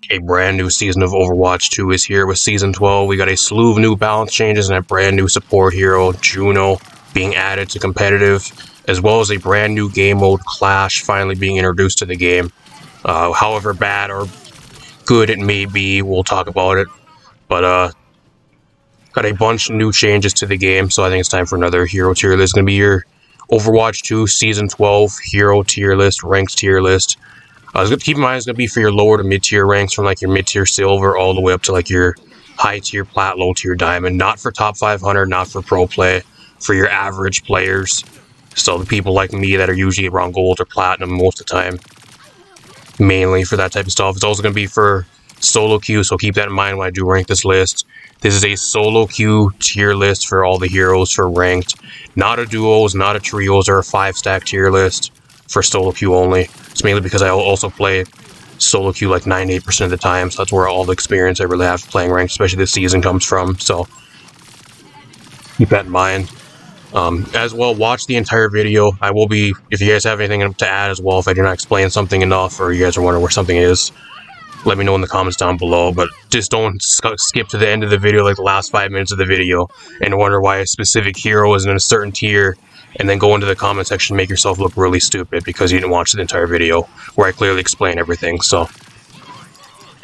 A brand new season of Overwatch 2 is here with Season 12. We got a slew of new balance changes and a brand new support hero, Juno, being added to competitive, as well as a brand new game mode, Clash, finally being introduced to the game. However bad or good it may be, we'll talk about it. But, got a bunch of new changes to the game, so I think it's time for another hero tier list. It's going to be your Overwatch 2 Season 12 hero tier list, ranked tier list. Keep in mind, it's going to be for your lower to mid-tier ranks, from like your mid-tier silver all the way up to like your high-tier plat, low-tier diamond. Not for top 500, not for pro play, for your average players. So the people like me that are usually around gold or platinum most of the time, mainly for that type of stuff. It's also going to be for solo queue, so keep that in mind when I do rank this list. This is a solo queue tier list for all the heroes for ranked. Not a duos, not a trios, or a 5-stack tier list for solo queue only. It's mainly because I also play solo queue like 98% of the time, so that's where all the experience I really have playing ranked, especially this season, comes from, so keep that in mind. As well, watch the entire video. I will be, if you guys have anything to add as well, if I do not explain something enough, or you guys are wondering where something is, let me know in the comments down below, but just don't skip to the end of the video, like the last 5 minutes of the video, and wonder why a specific hero is in a certain tier, and then go into the comment section and make yourself look really stupid because you didn't watch the entire video, where I clearly explain everything. So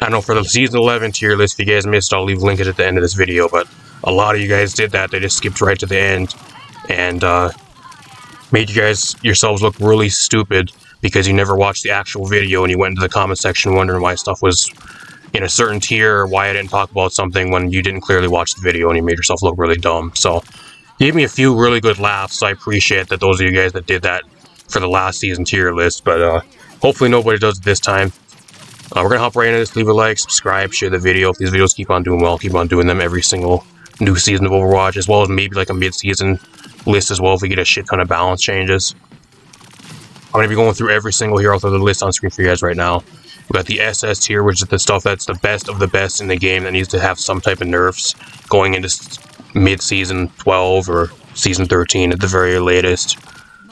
I know for the Season 11 tier list, if you guys missed, I'll leave a link at the end of this video, but a lot of you guys did that. They just skipped right to the end, and made you guys yourselves look really stupid because you never watched the actual video and you went into the comment section wondering why stuff was in a certain tier, or why I didn't talk about something when you didn't clearly watch the video, and you made yourself look really dumb. So gave me a few really good laughs, so I appreciate that, those of you guys that did that for the last season tier list, but hopefully nobody does it this time. We're going to hop right into this. Leave a like, subscribe, share the video. If these videos keep on doing well, keep on doing them every single new season of Overwatch, as well as maybe like a mid-season list as well if we get a shit ton of balance changes. I'm going to be going through every single hero. I'll throw the list on screen for you guys right now. We've got the SS tier, which is the stuff that's the best of the best in the game that needs to have some type of nerfs going into mid-season 12 or season 13 at the very latest.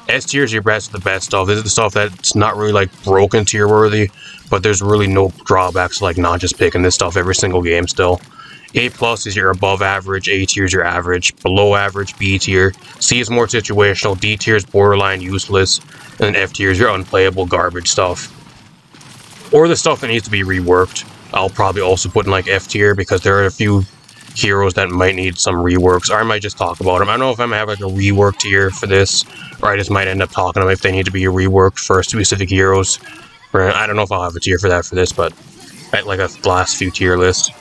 S tier is your best of the best stuff. This is the stuff that's not really like broken tier worthy, but there's really no drawbacks to like not just picking this stuff every single game still. A plus is your above average, A tier is your average, below average, B tier, C is more situational, D tier is borderline useless, and then F tier is your unplayable garbage stuff. Or the stuff that needs to be reworked. I'll probably also put in like F tier because there are a few heroes that might need some reworks, or I might just talk about them. I don't know if I'm gonna have like a rework tier for this, or I just might end up talking them if they need to be reworked for specific heroes. Or I don't know if I'll have a tier for that for this, but like a last few tier list.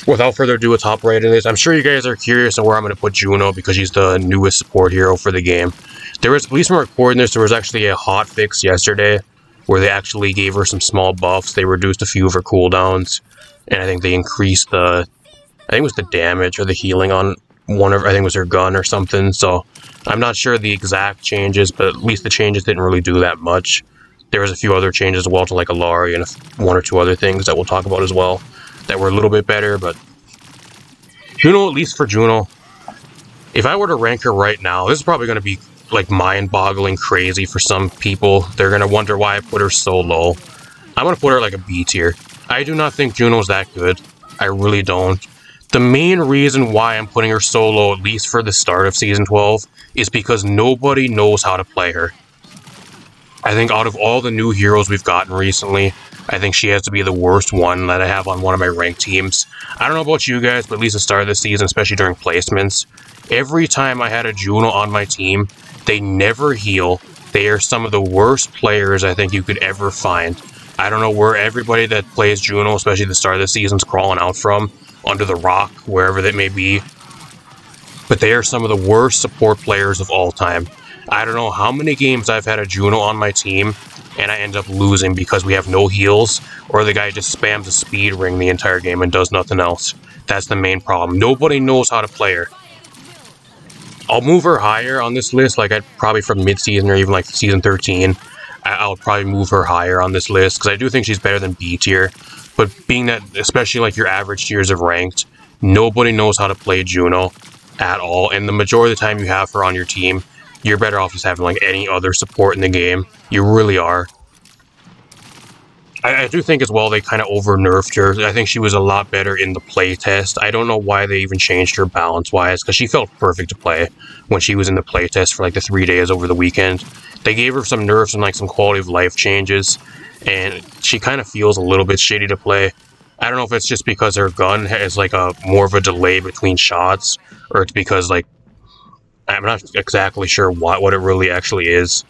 Without further ado, let's hop right into this. I'm sure you guys are curious on where I'm going to put Juno because she's the newest support hero for the game. There was, at least when recording this, there was actually a hot fix yesterday where they actually gave her some small buffs. They reduced a few of her cooldowns, and I think they increased the, I think it was the damage or the healing on one of, I think it was her gun or something. So I'm not sure the exact changes, but at least the changes didn't really do that much. There was a few other changes as well to like Alari and one or two other things that we'll talk about as well that were a little bit better, but Juno, at least for Juno, if I were to rank her right now, this is probably going to be like mind-boggling crazy for some people. They're going to wonder why I put her so low. I'm going to put her like a B tier. I do not think Juno's that good. I really don't. The main reason why I'm putting her so low, at least for the start of Season 12, is because nobody knows how to play her. I think out of all the new heroes we've gotten recently, I think she has to be the worst one that I have on one of my ranked teams. I don't know about you guys, but at least at the start of the season, especially during placements, every time I had a Juno on my team, they never heal. They are some of the worst players I think you could ever find. I don't know where everybody that plays Juno, especially at the start of the season, is crawling out from, under the rock, wherever that may be. But they are some of the worst support players of all time. I don't know how many games I've had a Juno on my team, and I end up losing because we have no heals, or the guy just spams a speed ring the entire game and does nothing else. That's the main problem. Nobody knows how to play her. I'll move her higher on this list, like I'd probably from mid-season or even like Season 13. I'll probably move her higher on this list, because I do think she's better than B tier. But being that, especially like your average tiers of ranked, nobody knows how to play Juno at all, and the majority of the time you have her on your team, you're better off just having like any other support in the game. You really are. I do think as well they kind of over-nerfed her. I think she was a lot better in the playtest. I don't know why they even changed her balance-wise, because she felt perfect to play when she was in the playtest for like the 3 days over the weekend. They gave her some nerfs and like some quality of life changes, and she kind of feels a little bit shitty to play. I don't know if it's just because her gun has like a more of a delay between shots, or it's because like I'm not exactly sure what it really actually is.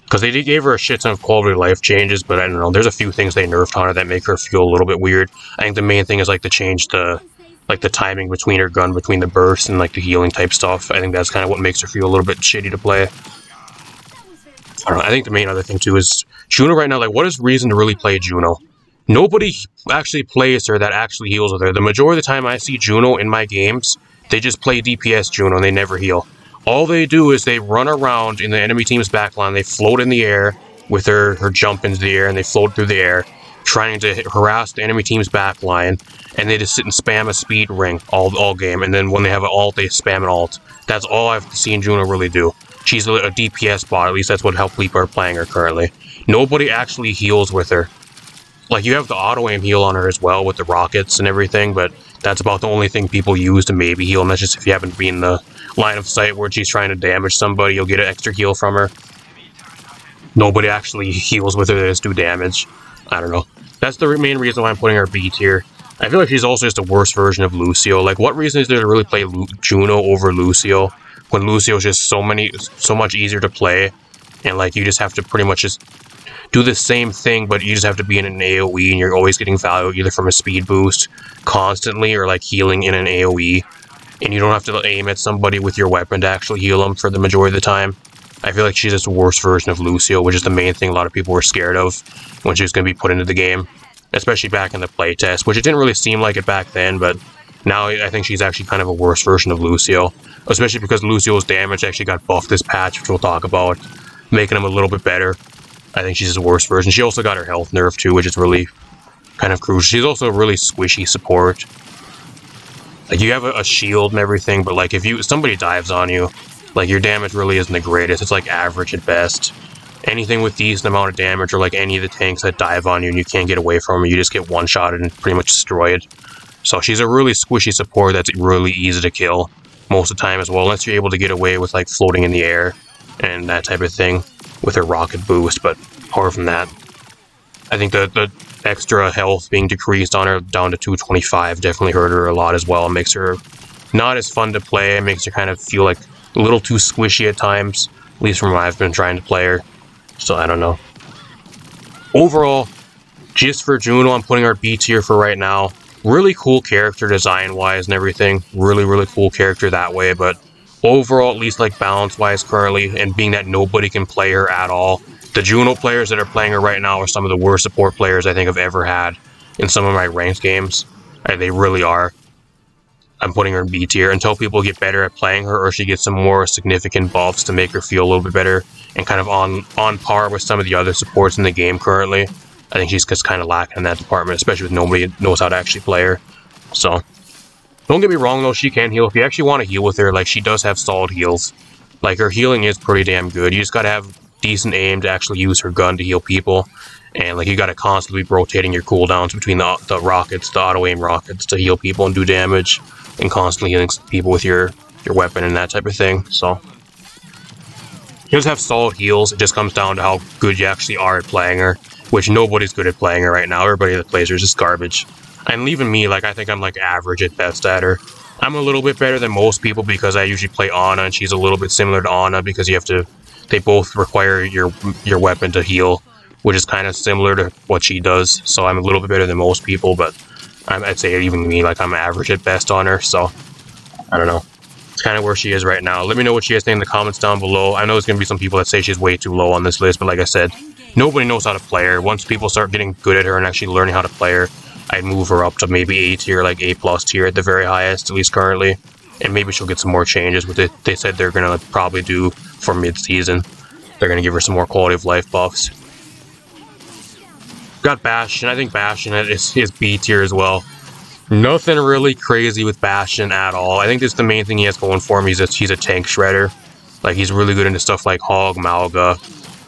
Because they gave her a shit ton of quality of life changes, but I don't know, there's a few things they nerfed on her that make her feel a little bit weird. I think the main thing is like to change the timing between her gun, between the bursts and like the healing type stuff. I think that's kind of what makes her feel a little bit shitty to play. I don't know, I think the main other thing too is Juno right now, like what is reason to really play Juno? Nobody actually plays her that actually heals with her. The majority of the time I see Juno in my games, they just play DPS Juno and they never heal. All they do is they run around in the enemy team's backline, they float in the air with her jump into the air, and they float through the air, trying to harass the enemy team's backline, and they just sit and spam a speed ring all game, and then when they have an ult, they spam an ult. That's all I've seen Juno really do. She's a DPS bot, at least that's what how people are playing her currently. Nobody actually heals with her. Like, you have the auto-aim heal on her as well with the rockets and everything, but that's about the only thing people use to maybe heal, and that's just if you happen to be in the line of sight where she's trying to damage somebody, you'll get an extra heal from her. Nobody actually heals with her to just do damage. I don't know. That's the main reason why I'm putting her B tier. I feel like she's also just a worse version of Lucio. Like, what reason is there to really play Juno over Lucio when Lucio's just so much easier to play, and like you just have to pretty much just do the same thing, but you just have to be in an AoE, and you're always getting value either from a speed boost constantly or like healing in an AoE, and you don't have to aim at somebody with your weapon to actually heal them for the majority of the time. I feel like she's just a worse version of Lucio, which is the main thing a lot of people were scared of when she was going to be put into the game, especially back in the playtest, which it didn't really seem like it back then, but now I think she's actually kind of a worse version of Lucio, especially because Lucio's damage actually got buffed this patch, which we'll talk about, making him a little bit better. I think she's a worse version. She also got her health nerfed too, which is really kind of crucial. She's also a really squishy support. Like, you have a shield and everything, but like if somebody dives on you, like your damage really isn't the greatest. It's like average at best. Anything with decent amount of damage, or like any of the tanks that dive on you and you can't get away from them, you just get one-shotted and pretty much destroyed. So she's a really squishy support that's really easy to kill most of the time as well, unless you're able to get away with like floating in the air and that type of thing with her rocket boost. But apart from that, I think the extra health being decreased on her down to 225 definitely hurt her a lot as well. It makes her not as fun to play. It makes her kind of feel like a little too squishy at times, at least from when I've been trying to play her. So I don't know. Overall, just for Juno, I'm putting her B tier for right now. Really cool character design-wise and everything. Really, really cool character that way, but overall, at least like balance-wise currently, and being that nobody can play her at all, the Juno players that are playing her right now are some of the worst support players I think I've ever had in some of my ranked games. They really are. I'm putting her in B tier until people get better at playing her, or she gets some more significant buffs to make her feel a little bit better and kind of on par with some of the other supports in the game currently. I think she's just kind of lacking in that department, especially with nobody knows how to actually play her. So, don't get me wrong though, she can heal. If you actually want to heal with her, like, she does have solid heals. Like, her healing is pretty damn good. You just gotta have decent aim to actually use her gun to heal people. And like, you gotta constantly be rotating your cooldowns between the rockets, the auto-aim rockets, to heal people and do damage, and constantly healing people with your weapon and that type of thing. So, you just have solid heals. It just comes down to how good you actually are at playing her, which nobody's good at playing her right now. Everybody that plays her is just garbage. And even me, like, I think I'm like average at best at her. I'm a little bit better than most people because I usually play Ana, and she's a little bit similar to Ana because you have to, they both require your weapon to heal, which is kind of similar to what she does. So I'm a little bit better than most people, but I'd say even me, like, I'm average at best on her. So I don't know. It's kind of where she is right now. Let me know what you guys think in the comments down below. I know there's going to be some people that say she's way too low on this list, but like I said, nobody knows how to play her. Once people start getting good at her and actually learning how to play her, I'd move her up to maybe A tier, like A+ tier at the very highest, at least currently. And maybe she'll get some more changes with it. They said they're going to probably do for mid-season. They're going to give her some more quality of life buffs. Got Bastion. I think Bastion is B tier as well. Nothing really crazy with Bastion at all. I think that's the main thing he has going for him. He's a tank shredder. Like, he's really good into stuff like Hog, Malga,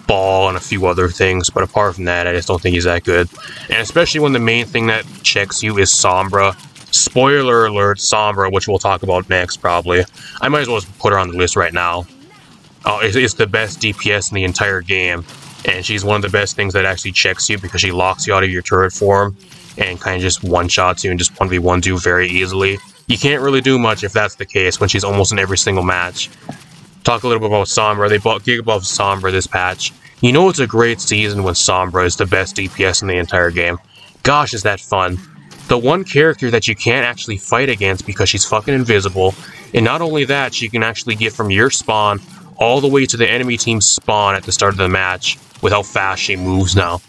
ball and a few other things, but apart from that, I just don't think he's that good. And especially when the main thing that checks you is Sombra. Spoiler alert, Sombra, which we'll talk about next, probably. I might as well just put her on the list right now. It's the best DPS in the entire game, and she's one of the best things that actually checks you because she locks you out of your turret form and kind of just one-shots you and just 1v1s you very easily. You can't really do much if that's the case when she's almost in every single match. Talk a little bit about Sombra. They bought Gigabuff Sombra this patch. You know it's a great season when Sombra is the best DPS in the entire game. Gosh, is that fun. The one character that you can't actually fight against because she's fucking invisible, and not only that, she can actually get from your spawn all the way to the enemy team's spawn at the start of the match with how fast she moves now.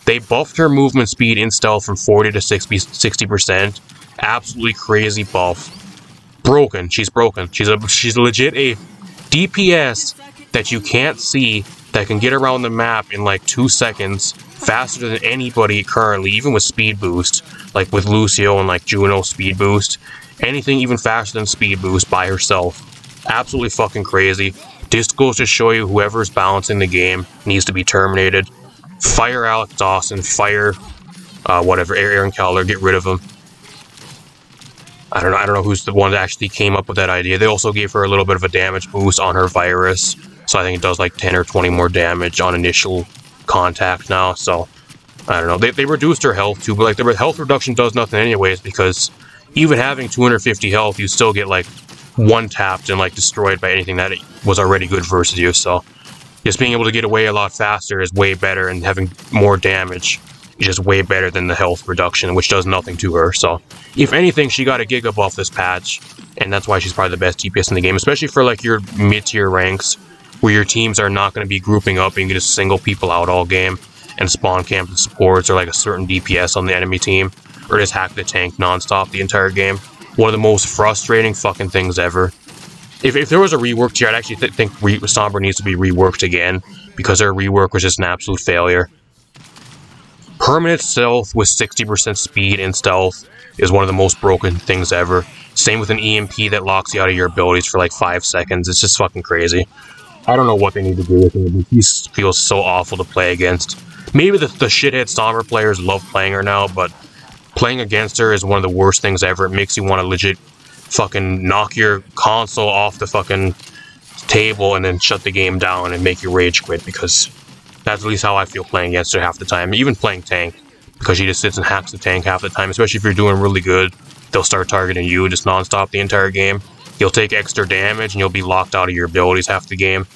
They buffed her movement speed in stealth from 40 to 60%. Absolutely crazy buff. Broken. She's broken. She's legit a DPS that you can't see that can get around the map in like 2 seconds faster than anybody currently, even with speed boost, like with Lucio and like Juno speed boost. Anything even faster than speed boost by herself. Absolutely fucking crazy. This goes to show you whoever's balancing the game needs to be terminated. Fire Alex Dawson, fire Aaron Keller, get rid of him. I don't know who's the one that actually came up with that idea. They also gave her a little bit of a damage boost on her virus, so I think it does like 10 or 20 more damage on initial contact now, so I don't know. They reduced her health too, but like the health reduction does nothing anyways, because even having 250 health, you still get like one-tapped and like destroyed by anything that was already good versus you, so just being able to get away a lot faster is way better, and having more damage is just way better than the health reduction, which does nothing to her. So if anything, she got a giga buff this patch, and that's why she's probably the best DPS in the game, especially for like your mid-tier ranks where your teams are not going to be grouping up and you can just single people out all game and spawn camp the supports or like a certain DPS on the enemy team, or just hack the tank non-stop the entire game. One of the most frustrating fucking things ever. If there was a rework tier, I'd actually think Sombra needs to be reworked again, because their rework was just an absolute failure. Permanent stealth with 60% speed and stealth is one of the most broken things ever. Same with an EMP that locks you out of your abilities for like 5 seconds. It's just fucking crazy. I don't know what they need to do with him. He feels so awful to play against. Maybe the shithead Sombra players love playing her now, but playing against her is one of the worst things ever. It makes you want to legit fucking knock your console off the fucking table and then shut the game down and make you rage quit, because that's at least how I feel playing against her half the time. Even playing tank, because she just sits and hacks the tank half the time, especially if you're doing really good. They'll start targeting you just non-stop the entire game. You'll take extra damage and you'll be locked out of your abilities half the game.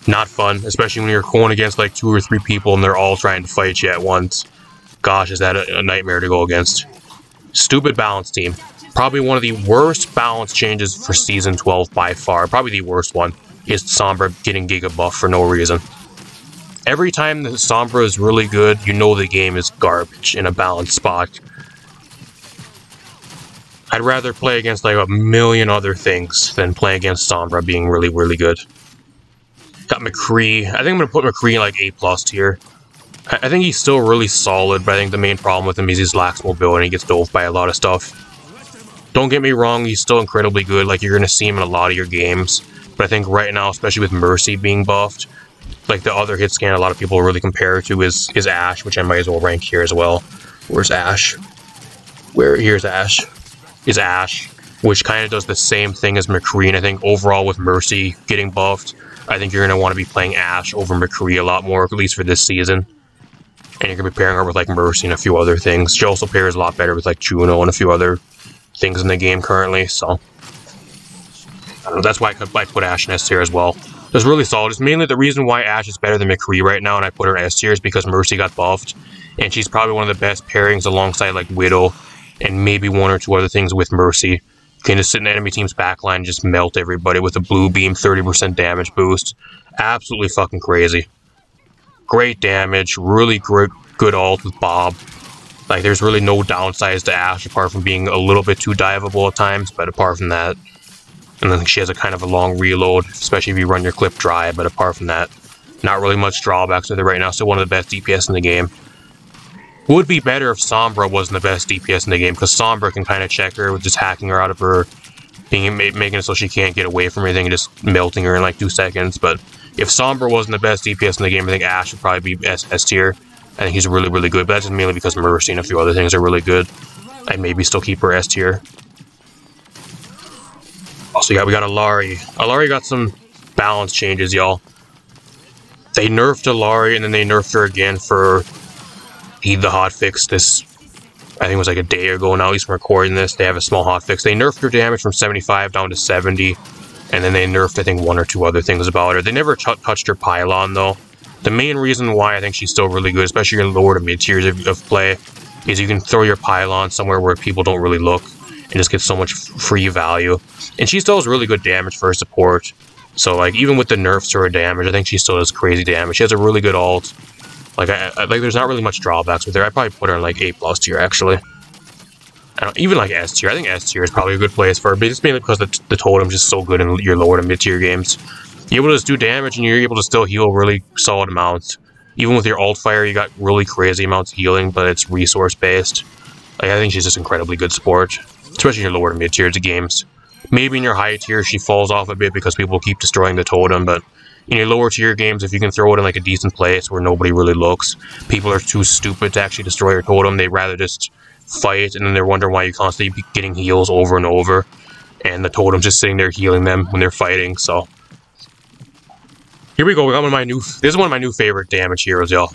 Not fun, especially when you're going against like 2 or 3 people and they're all trying to fight you at once. Gosh, is that a nightmare to go against. Stupid balance team. Probably one of the worst balance changes for Season 12 by far. Probably the worst one is Sombra getting Giga Buff for no reason. Every time the Sombra is really good, you know the game is garbage in a balanced spot. I'd rather play against like a million other things than play against Sombra being really, really good. Got McCree. I think I'm going to put McCree in like A+ tier. I think he's still really solid, but I think the main problem with him is he lacks mobility and he gets dove by a lot of stuff. Don't get me wrong, he's still incredibly good. Like, you're going to see him in a lot of your games. But I think right now, especially with Mercy being buffed, like the other hit scan a lot of people really compare to is Ashe, which I might as well rank here as well. Where's Ashe? Here's Ashe. Is Ashe, which kind of does the same thing as McCree, and I think overall with Mercy getting buffed, I think you're going to want to be playing Ashe over McCree a lot more, at least for this season. And you're going to be pairing her with like Mercy and a few other things. She also pairs a lot better with like Juno and a few other things in the game currently, so I don't know, that's why I put Ashe in S tier as well. It's really solid. It's mainly the reason why Ashe is better than McCree right now, and I put her in S tier is because Mercy got buffed, and she's probably one of the best pairings alongside like Widow, and maybe 1 or 2 other things with Mercy. You can just sit in the enemy team's backline and just melt everybody with a blue beam, 30% damage boost. Absolutely fucking crazy. Great damage, really good ult with Bob. Like, there's really no downsides to Ashe apart from being a little bit too diveable at times, but apart from that, and then she has a kind of a long reload, especially if you run your clip dry, but apart from that, not really much drawbacks with it right now. Still one of the best DPS in the game. Would be better if Sombra wasn't the best DPS in the game, because Sombra can kind of check her with just hacking her out of her, making it so she can't get away from anything and just melting her in like 2 seconds, but If Sombra wasn't the best DPS in the game, I think Ashe would probably be S tier. I think he's really, really good, but that's just mainly because Mercy and a few other things are really good. I'd maybe still keep her S tier. Also, we got Illari. Illari got some balance changes, y'all. They nerfed Illari, and then they nerfed her again for the hotfix this, I think it was like a day ago now, at least from recording this. They have a small hotfix. They nerfed her damage from 75 down to 70, and then they nerfed, I think, 1 or 2 other things about her. They never touched her pylon, though. The main reason why I think she's still really good, especially in lower to mid tiers of play, is you can throw your pylon somewhere where people don't really look and just get so much free value. And she still has really good damage for her support. So, like, even with the nerfs to her damage, I think she still does crazy damage. She has a really good ult. Like, like there's not really much drawbacks with her. I'd probably put her in, like, A+ tier, actually. Even, like, S tier. I think S tier is probably a good place for her, but it's mainly because the totem's just so good in your lower to mid tier games. You're able to just do damage, and you're able to still heal really solid amounts. Even with your ult fire, you got really crazy amounts of healing, but it's resource-based. Like, I think she's just incredibly good support, especially in your lower to mid tiers of games. Maybe in your high tier, she falls off a bit because people keep destroying the totem, but in your lower tier games, if you can throw it in like a decent place where nobody really looks, people are too stupid to actually destroy your totem. They'd rather just fight, and then they're wondering why you constantly be getting heals over and over, and the totem's just sitting there healing them when they're fighting. So here we go. We got this is one of my new favorite damage heroes, y'all.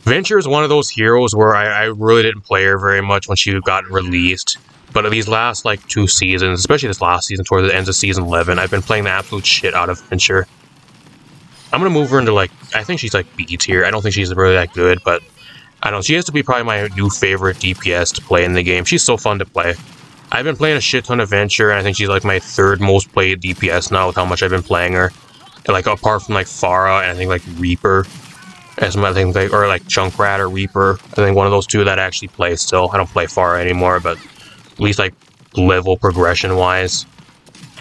Venture is one of those heroes where I really didn't play her very much when she got released. But these last, like, 2 seasons, especially this last season, towards the end of Season 11, I've been playing the absolute shit out of Venture. I'm gonna move her into, like, I think she's, like, B tier. I don't think she's really that good, but I don't know. She has to be probably my new favorite DPS to play in the game. She's so fun to play. I've been playing a shit ton of Venture, and I think she's, like, my 3rd most played DPS now with how much I've been playing her. And, like, apart from, like, Pharah and I think, like, Reaper. As my thing, like, or, like, Junkrat or Reaper. I think one of those 2 that I actually play still. I don't play Pharah anymore, but at least, like, level progression-wise.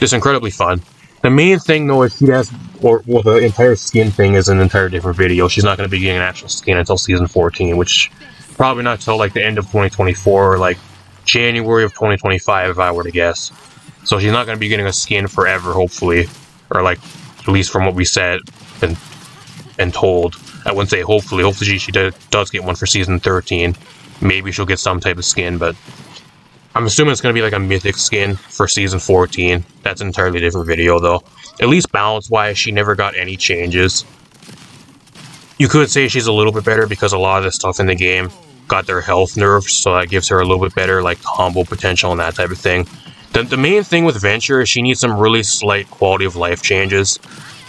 Just incredibly fun. The main thing, though, is she has... Well, the entire skin thing is an entire different video. She's not going to be getting an actual skin until Season 14, which probably not until, like, the end of 2024 or, like, January of 2025, if I were to guess. So she's not going to be getting a skin forever, hopefully. Or, like, at least from what we said and told. I wouldn't say hopefully. Hopefully she does get one for Season 13. Maybe she'll get some type of skin, but I'm assuming it's going to be like a mythic skin for Season 14. That's an entirely different video, though. At least balance-wise, she never got any changes. You could say she's a little bit better because a lot of the stuff in the game got their health nerfs, so that gives her a little bit better, like, combo potential and that type of thing. The main thing with Venture is she needs some really slight quality of life changes.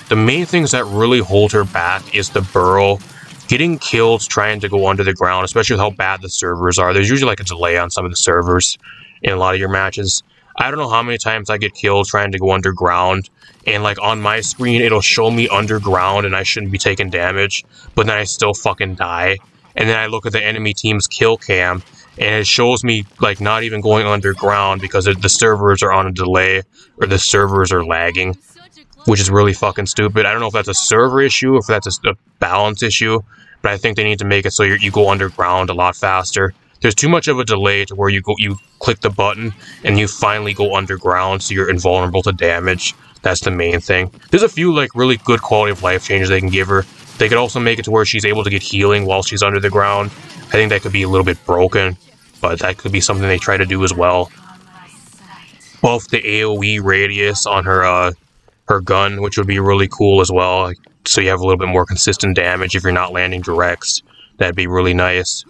The main things that really hold her back is the burrow. Getting killed trying to go under the ground, especially with how bad the servers are. There's usually like a delay on some of the servers in a lot of your matches. I don't know how many times I get killed trying to go underground, and like on my screen it'll show me underground and I shouldn't be taking damage, but then I still fucking die. And then I look at the enemy team's kill cam and it shows me like not even going underground because the servers are on a delay or the servers are lagging, which is really fucking stupid. I don't know if that's a server issue or if that's a balance issue, but I think they need to make it so you go underground a lot faster. There's too much of a delay to where you click the button and you finally go underground, so you're invulnerable to damage. That's the main thing. There's a few like really good quality of life changes they can give her. They could also make it to where she's able to get healing while she's under the ground. I think that could be a little bit broken, but that could be something they try to do as well. Buff the AoE radius on her gun, which would be really cool as well. So you have a little bit more consistent damage if you're not landing directs. That'd be really nice.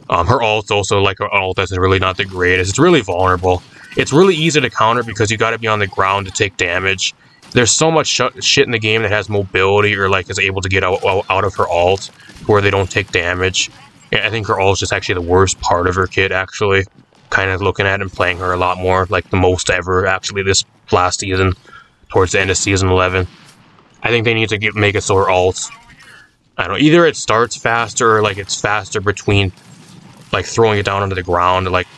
Her ult's also like her ult that's really not the greatest. It's really vulnerable. It's really easy to counter because you got to be on the ground to take damage. There's so much shit in the game that has mobility or like is able to get out of her ult where they don't take damage. I think her ult's just actually the worst part of her kit, actually. Kind of looking at and playing her a lot more, like the most ever, actually, this last season, towards the end of Season 11. I think they need to make it so her ult, I don't know, either it starts faster or like it's faster between like throwing it down onto the ground or like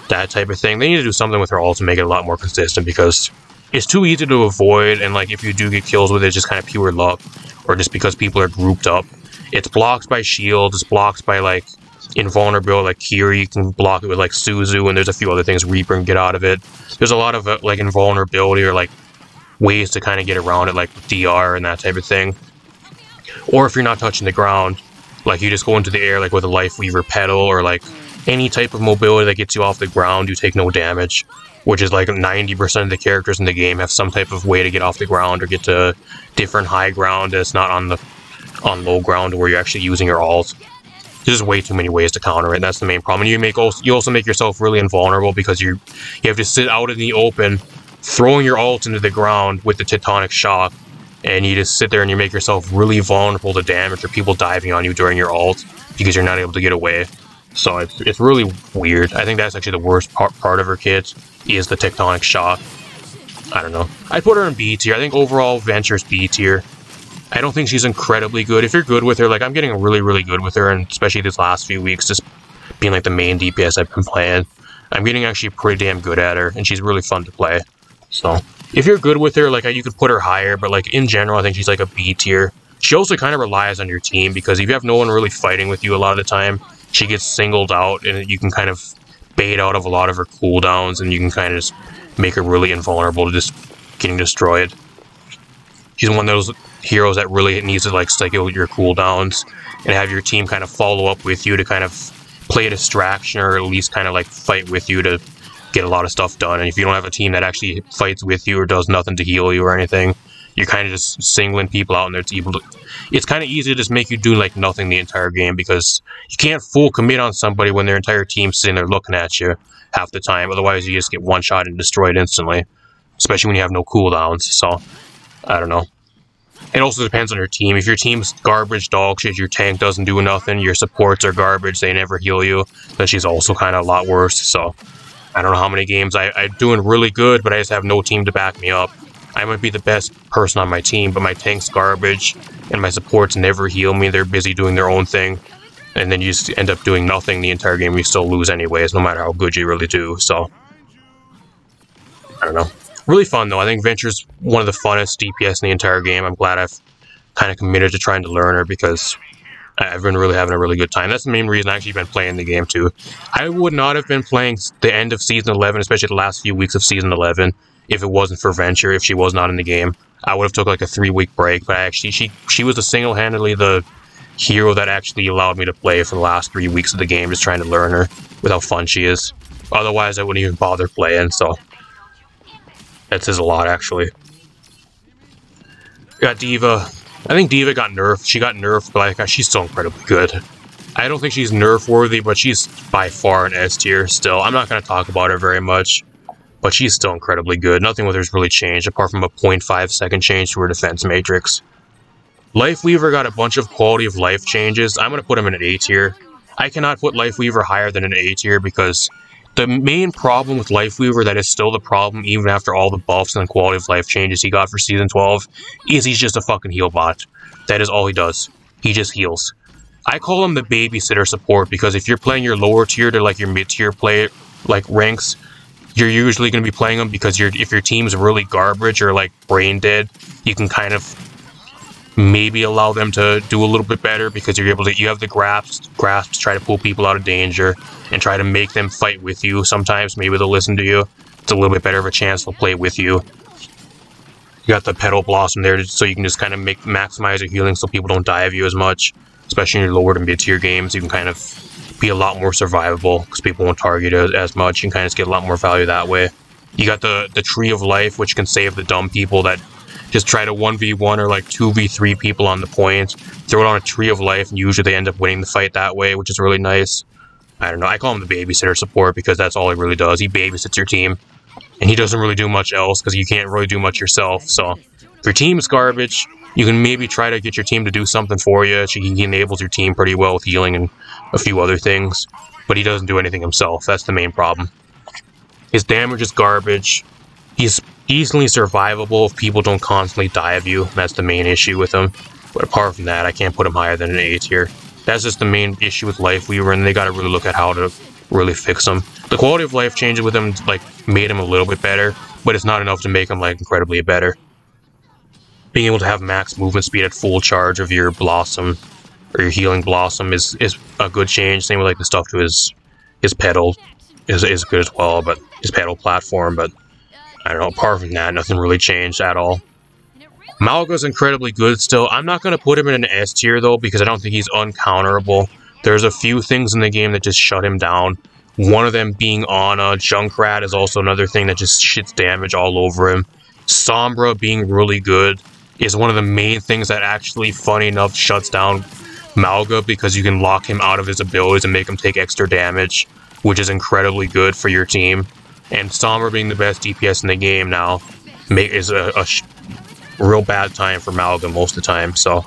that type of thing. They need to do something with her ult to make it a lot more consistent because it's too easy to avoid, and like if you do get kills with it, it's just kind of pure luck or just because people are grouped up. It's blocked by shields, it's blocked by like invulnerability, like Kiri, you can block it with like Suzu, and there's a few other things Reaper can get out of it. There's a lot of like invulnerability or like ways to kind of get around it, like DR and that type of thing. Or if you're not touching the ground, like you just go into the air like with a Life Weaver pedal or like any type of mobility that gets you off the ground, you take no damage. Which is like 90% of the characters in the game have some type of way to get off the ground or get to different high ground that's not on low ground where you're actually using your ult. There's way too many ways to counter it. That's the main problem. You also make yourself really invulnerable because you have to sit out in the open, throwing your ult into the ground with the Tectonic Shock, and you just sit there and you make yourself really vulnerable to damage or people diving on you during your ult because you're not able to get away. So it's really weird. I think that's actually the worst part of her kit is the Tectonic Shock. I don't know. I'd put her in B tier. I think overall Venture's B tier. I don't think she's incredibly good. If you're good with her, like I'm getting really, really good with her, and especially these last few weeks, just being like the main DPS I've been playing, I'm getting actually pretty damn good at her, and she's really fun to play. So if you're good with her, like you could put her higher, but like in general, I think she's like a B tier. She also kind of relies on your team because if you have no one really fighting with you a lot of the time, she gets singled out, and you can kind of bait out of a lot of her cooldowns, and you can kind of just make her really invulnerable to just getting destroyed. She's one of those heroes that really needs to like cycle your cooldowns and have your team kind of follow up with you to kind of play a distraction or at least kind of like fight with you to get a lot of stuff done. And if you don't have a team that actually fights with you or does nothing to heal you or anything, you're kind of just singling people out, and it's kind of easy to just make you do like nothing the entire game because you can't full commit on somebody when their entire team's sitting there looking at you half the time. Otherwise, you just get one shot and destroyed instantly, especially when you have no cooldowns. So, I don't know. It also depends on your team. If your team's garbage dog shit, your tank doesn't do nothing, your supports are garbage, they never heal you, then she's also kind of a lot worse. So, I don't know how many games I'm doing really good, but I just have no team to back me up. I might be the best person on my team, but my tank's garbage, and my supports never heal me. They're busy doing their own thing, and then you just end up doing nothing the entire game. You still lose anyways, no matter how good you really do. So, I don't know. Really fun, though. I think Venture's one of the funnest DPS in the entire game. I'm glad I've kind of committed to trying to learn her because I've been really having a really good time. That's the main reason I've actually been playing the game, too. I would not have been playing the end of Season 11, especially the last few weeks of Season 11, if it wasn't for Venture, if she was not in the game. I would have took like a 3-week break, but actually she was single-handedly the hero that actually allowed me to play for the last 3 weeks of the game, just trying to learn her with how fun she is. Otherwise, I wouldn't even bother playing, so that says a lot, actually. Got Diva. I think Diva got nerfed. She got nerfed, but like, she's still incredibly good. I don't think she's nerf-worthy, but she's by far an S tier still. I'm not going to talk about her very much, but she's still incredibly good. Nothing with her's really changed, apart from a 0.5 second change to her defense matrix. Life Weaver got a bunch of quality of life changes. I'm going to put him in an A tier. I cannot put Life Weaver higher than an A tier because the main problem with Life Weaver that is still the problem even after all the buffs and quality of life changes he got for Season 12 is he's just a fucking heal bot. That is all he does. He just heals. I call him the babysitter support because if you're playing your lower tier to like your mid-tier play like ranks, you're usually going to be playing them because if your team's really garbage or like brain dead, you can kind of maybe allow them to do a little bit better because you have the grasps to try to pull people out of danger and try to make them fight with you. Sometimes maybe they'll listen to you. It's a little bit better of a chance they'll play with you. You got the Petal Blossom there so you can just kind of maximize your healing so people don't die of you as much, especially in your lower to mid-tier games. You can kind of be a lot more survivable because people won't target you as much. You can kind of get a lot more value that way. You got the Tree of Life, which can save the dumb people that just try to 1v1 or like 2v3 people on the point. Throw it on a Tree of Life, and usually they end up winning the fight that way, which is really nice. I don't know, I call him the babysitter support because that's all he really does. He babysits your team, and he doesn't really do much else because you can't really do much yourself. So if your team is garbage, you can maybe try to get your team to do something for you. He enables your team pretty well with healing and a few other things, but he doesn't do anything himself. That's the main problem. His damage is garbage. He's easily survivable if people don't constantly die of you. That's the main issue with him. But apart from that, I can't put him higher than an A tier. That's just the main issue with Life Weaver, and they gotta really look at how to really fix him. The quality of life changes with him, like, made him a little bit better, but it's not enough to make him, like, incredibly better. Being able to have max movement speed at full charge of your Blossom, or your Healing Blossom, is a good change. Same with, like, the stuff to his Petal is good as well, but his Petal platform, but I don't know, apart from that, nothing really changed at all. Malga's incredibly good still. I'm not going to put him in an S tier though because I don't think he's uncounterable. There's a few things in the game that just shut him down. One of them being Ana. Junkrat is also another thing that just shits damage all over him. Sombra being really good is one of the main things that actually, funny enough, shuts down Malga because you can lock him out of his abilities and make him take extra damage, which is incredibly good for your team. And Sombra being the best DPS in the game now is a real bad time for Malga most of the time. So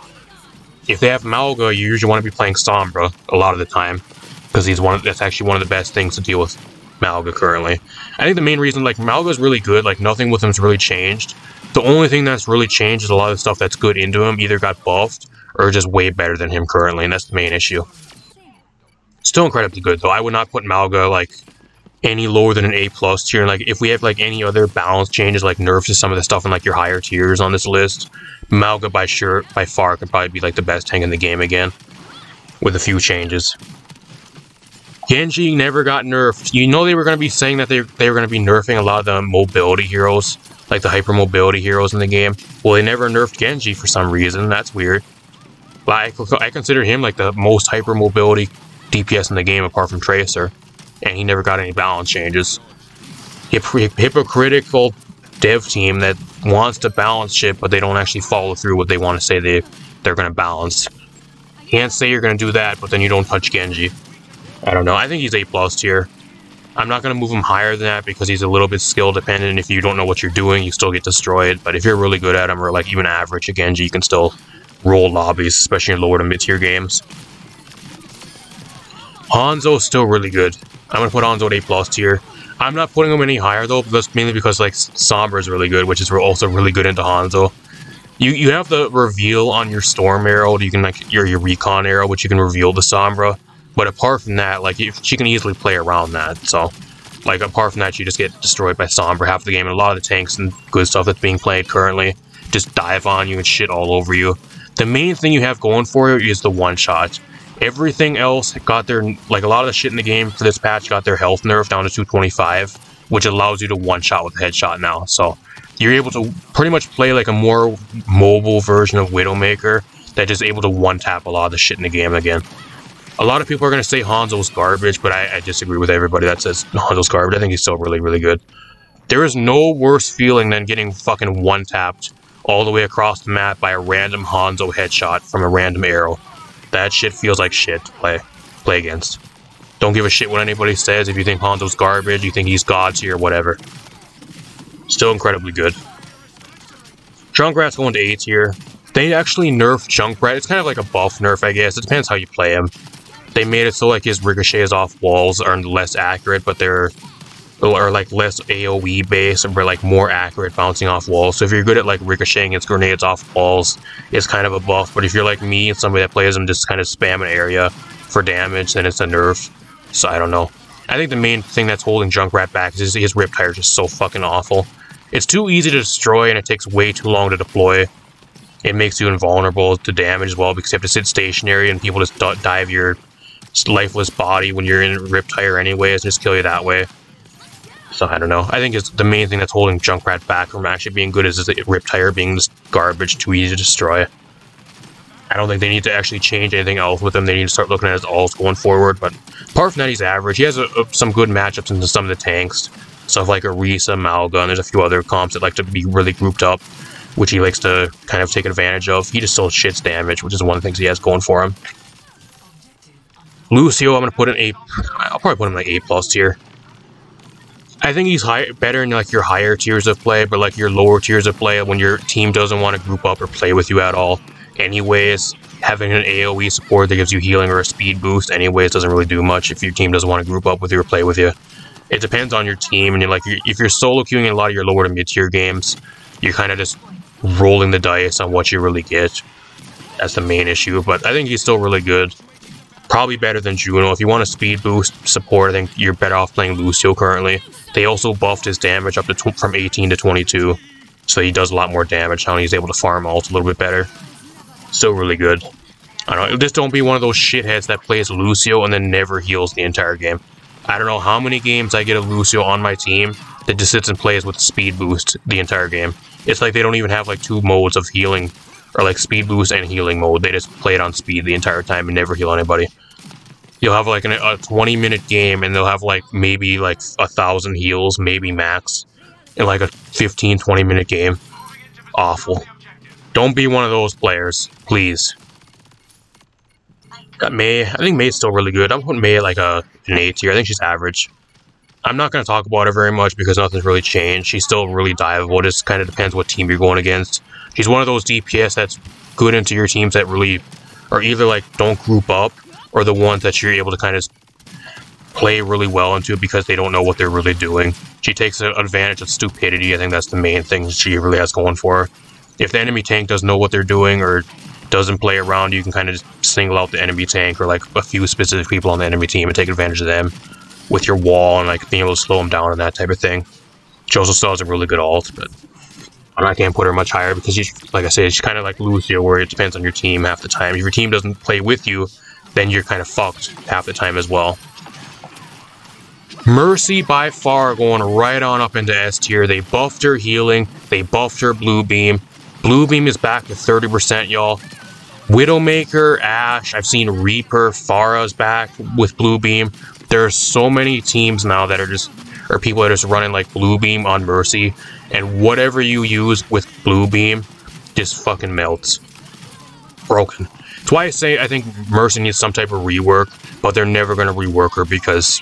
if they have Malga, you usually want to be playing Sombra a lot of the time because that's actually one of the best things to deal with Malga currently. I think the main reason, like, Malga's really good, like, nothing with him's really changed. The only thing that's really changed is a lot of the stuff that's good into him either got buffed or just way better than him currently, and that's the main issue. Still incredibly good, though. I would not put Malga, like, any lower than an A+ tier. And, like, if we have, like, any other balance changes, like nerfs to some of the stuff in, like, your higher tiers on this list, Malga by far could probably be, like, the best tank in the game again, with a few changes. Genji never got nerfed. You know they were going to be saying that they were going to be nerfing a lot of the mobility heroes, like the hyper mobility heroes in the game. Well, they never nerfed Genji for some reason. That's weird. Like, I consider him like the most hyper mobility DPS in the game apart from Tracer, and he never got any balance changes. Hypocritical dev team that wants to balance shit, but they don't actually follow through what they want to say they're going to balance. You can't say you're going to do that, but then you don't touch Genji. I don't know. I think he's A+ tier. I'm not going to move him higher than that because he's a little bit skill dependent. If you don't know what you're doing, you still get destroyed. But if you're really good at him, or like even average at Genji, you can still roll lobbies, especially in lower to mid tier games. Hanzo's still really good. I'm going to put Hanzo at A+ tier. I'm not putting him any higher though, mainly because like Sombra is really good, which is also really good into Hanzo. You have the reveal on your Storm arrow. You can like your Recon arrow, which you can reveal the Sombra. But apart from that, like, she can easily play around that, so, like, apart from that, you just get destroyed by Sombra half the game, and a lot of the tanks and good stuff that's being played currently just dive on you and shit all over you. The main thing you have going for you is the one-shot. Everything else got their, like, a lot of the shit in the game for this patch got their health nerfed down to 225, which allows you to one-shot with a headshot now, so you're able to pretty much play, like, a more mobile version of Widowmaker that is able to one-tap a lot of the shit in the game again. A lot of people are going to say Hanzo's garbage, but I disagree with everybody that says Hanzo's garbage. I think he's still really, really good. There is no worse feeling than getting fucking one-tapped all the way across the map by a random Hanzo headshot from a random arrow. That shit feels like shit to play against. Don't give a shit what anybody says. If you think Hanzo's garbage, you think he's god tier, whatever. Still incredibly good. Junkrat's going to A tier. They actually nerfed Junkrat. It's kind of like a buff nerf, I guess. It depends how you play him. They made it so like his ricochets off walls are less accurate, but they're like less AoE based and we're like more accurate bouncing off walls. So if you're good at like ricocheting his grenades off walls, it's kind of a buff. But if you're like me and somebody that plays him just kind of spam an area for damage, then it's a nerf. So I don't know. I think the main thing that's holding Junkrat back is his Riptire is just so fucking awful. It's too easy to destroy and it takes way too long to deploy. It makes you invulnerable to damage as well because you have to sit stationary and people just dive your lifeless body when you're in Riptire anyways and just kill you that way. So I don't know. I think it's the main thing that's holding Junkrat back from actually being good is the Riptire being just garbage, too easy to destroy. I don't think they need to actually change anything else with him. They need to start looking at his ults going forward. But apart from that, he's average. He has some good matchups into some of the tanks. Stuff like Orisa, Malga, and there's a few other comps that like to be really grouped up, which he likes to kind of take advantage of. He just still shits damage, which is one of the things he has going for him. Lucio, I'm going to put I'll probably put him in like A+ tier. I think he's better in like your higher tiers of play, but like your lower tiers of play, when your team doesn't want to group up or play with you at all. Anyways, having an AoE support that gives you healing or a speed boost anyways doesn't really do much if your team doesn't want to group up with you or play with you. It depends on your team, and if you're solo queuing in a lot of your lower to mid tier games, you're kind of just rolling the dice on what you really get. That's the main issue, but I think he's still really good. Probably better than Juno. If you want a speed boost support, I think you're better off playing Lucio currently. They also buffed his damage up to from 18 to 22, so he does a lot more damage now and he's able to farm ult a little bit better. Still really good. I don't know, just don't be one of those shitheads that plays Lucio and then never heals the entire game. I don't know how many games I get a Lucio on my team, that just sits and plays with speed boost the entire game. It's like they don't even have like 2 modes of healing, or like speed boost and healing mode. They just play it on speed the entire time and never heal anybody. You'll have like a 20-minute game and they'll have like maybe like 1,000 heals, maybe max, in like a 15-20 minute game. Awful. Don't be one of those players, please. Got May. I think May's still really good. I'm putting May at like an A tier. I think she's average. I'm not going to talk about her very much because nothing's really changed. She's still really diveable. It just kind of depends what team you're going against. She's one of those DPS that's good into your teams that really are either like don't group up, or the ones that you're able to kind of play really well into because they don't know what they're really doing. She takes advantage of stupidity. I think that's the main thing she really has going for her. If the enemy tank doesn't know what they're doing or doesn't play around, you can kind of just single out the enemy tank or like a few specific people on the enemy team and take advantage of them with your wall and like being able to slow them down and that type of thing. She also still has a really good ult, but I can't put her much higher because she's, like I said, she's kind of like Lucio, where it depends on your team half the time. If your team doesn't play with you, then you're kind of fucked half the time as well. Mercy by far going right on up into S tier. They buffed her healing. They buffed her blue beam. Blue beam is back to 30%, y'all. Widowmaker, Ashe, I've seen Reaper, Pharah's back with blue beam. There are so many teams now that are just, or people that are just running like blue beam on Mercy, and whatever you use with blue beam just fucking melts. Broken. That's why I say I think Mercy needs some type of rework, but they're never going to rework her because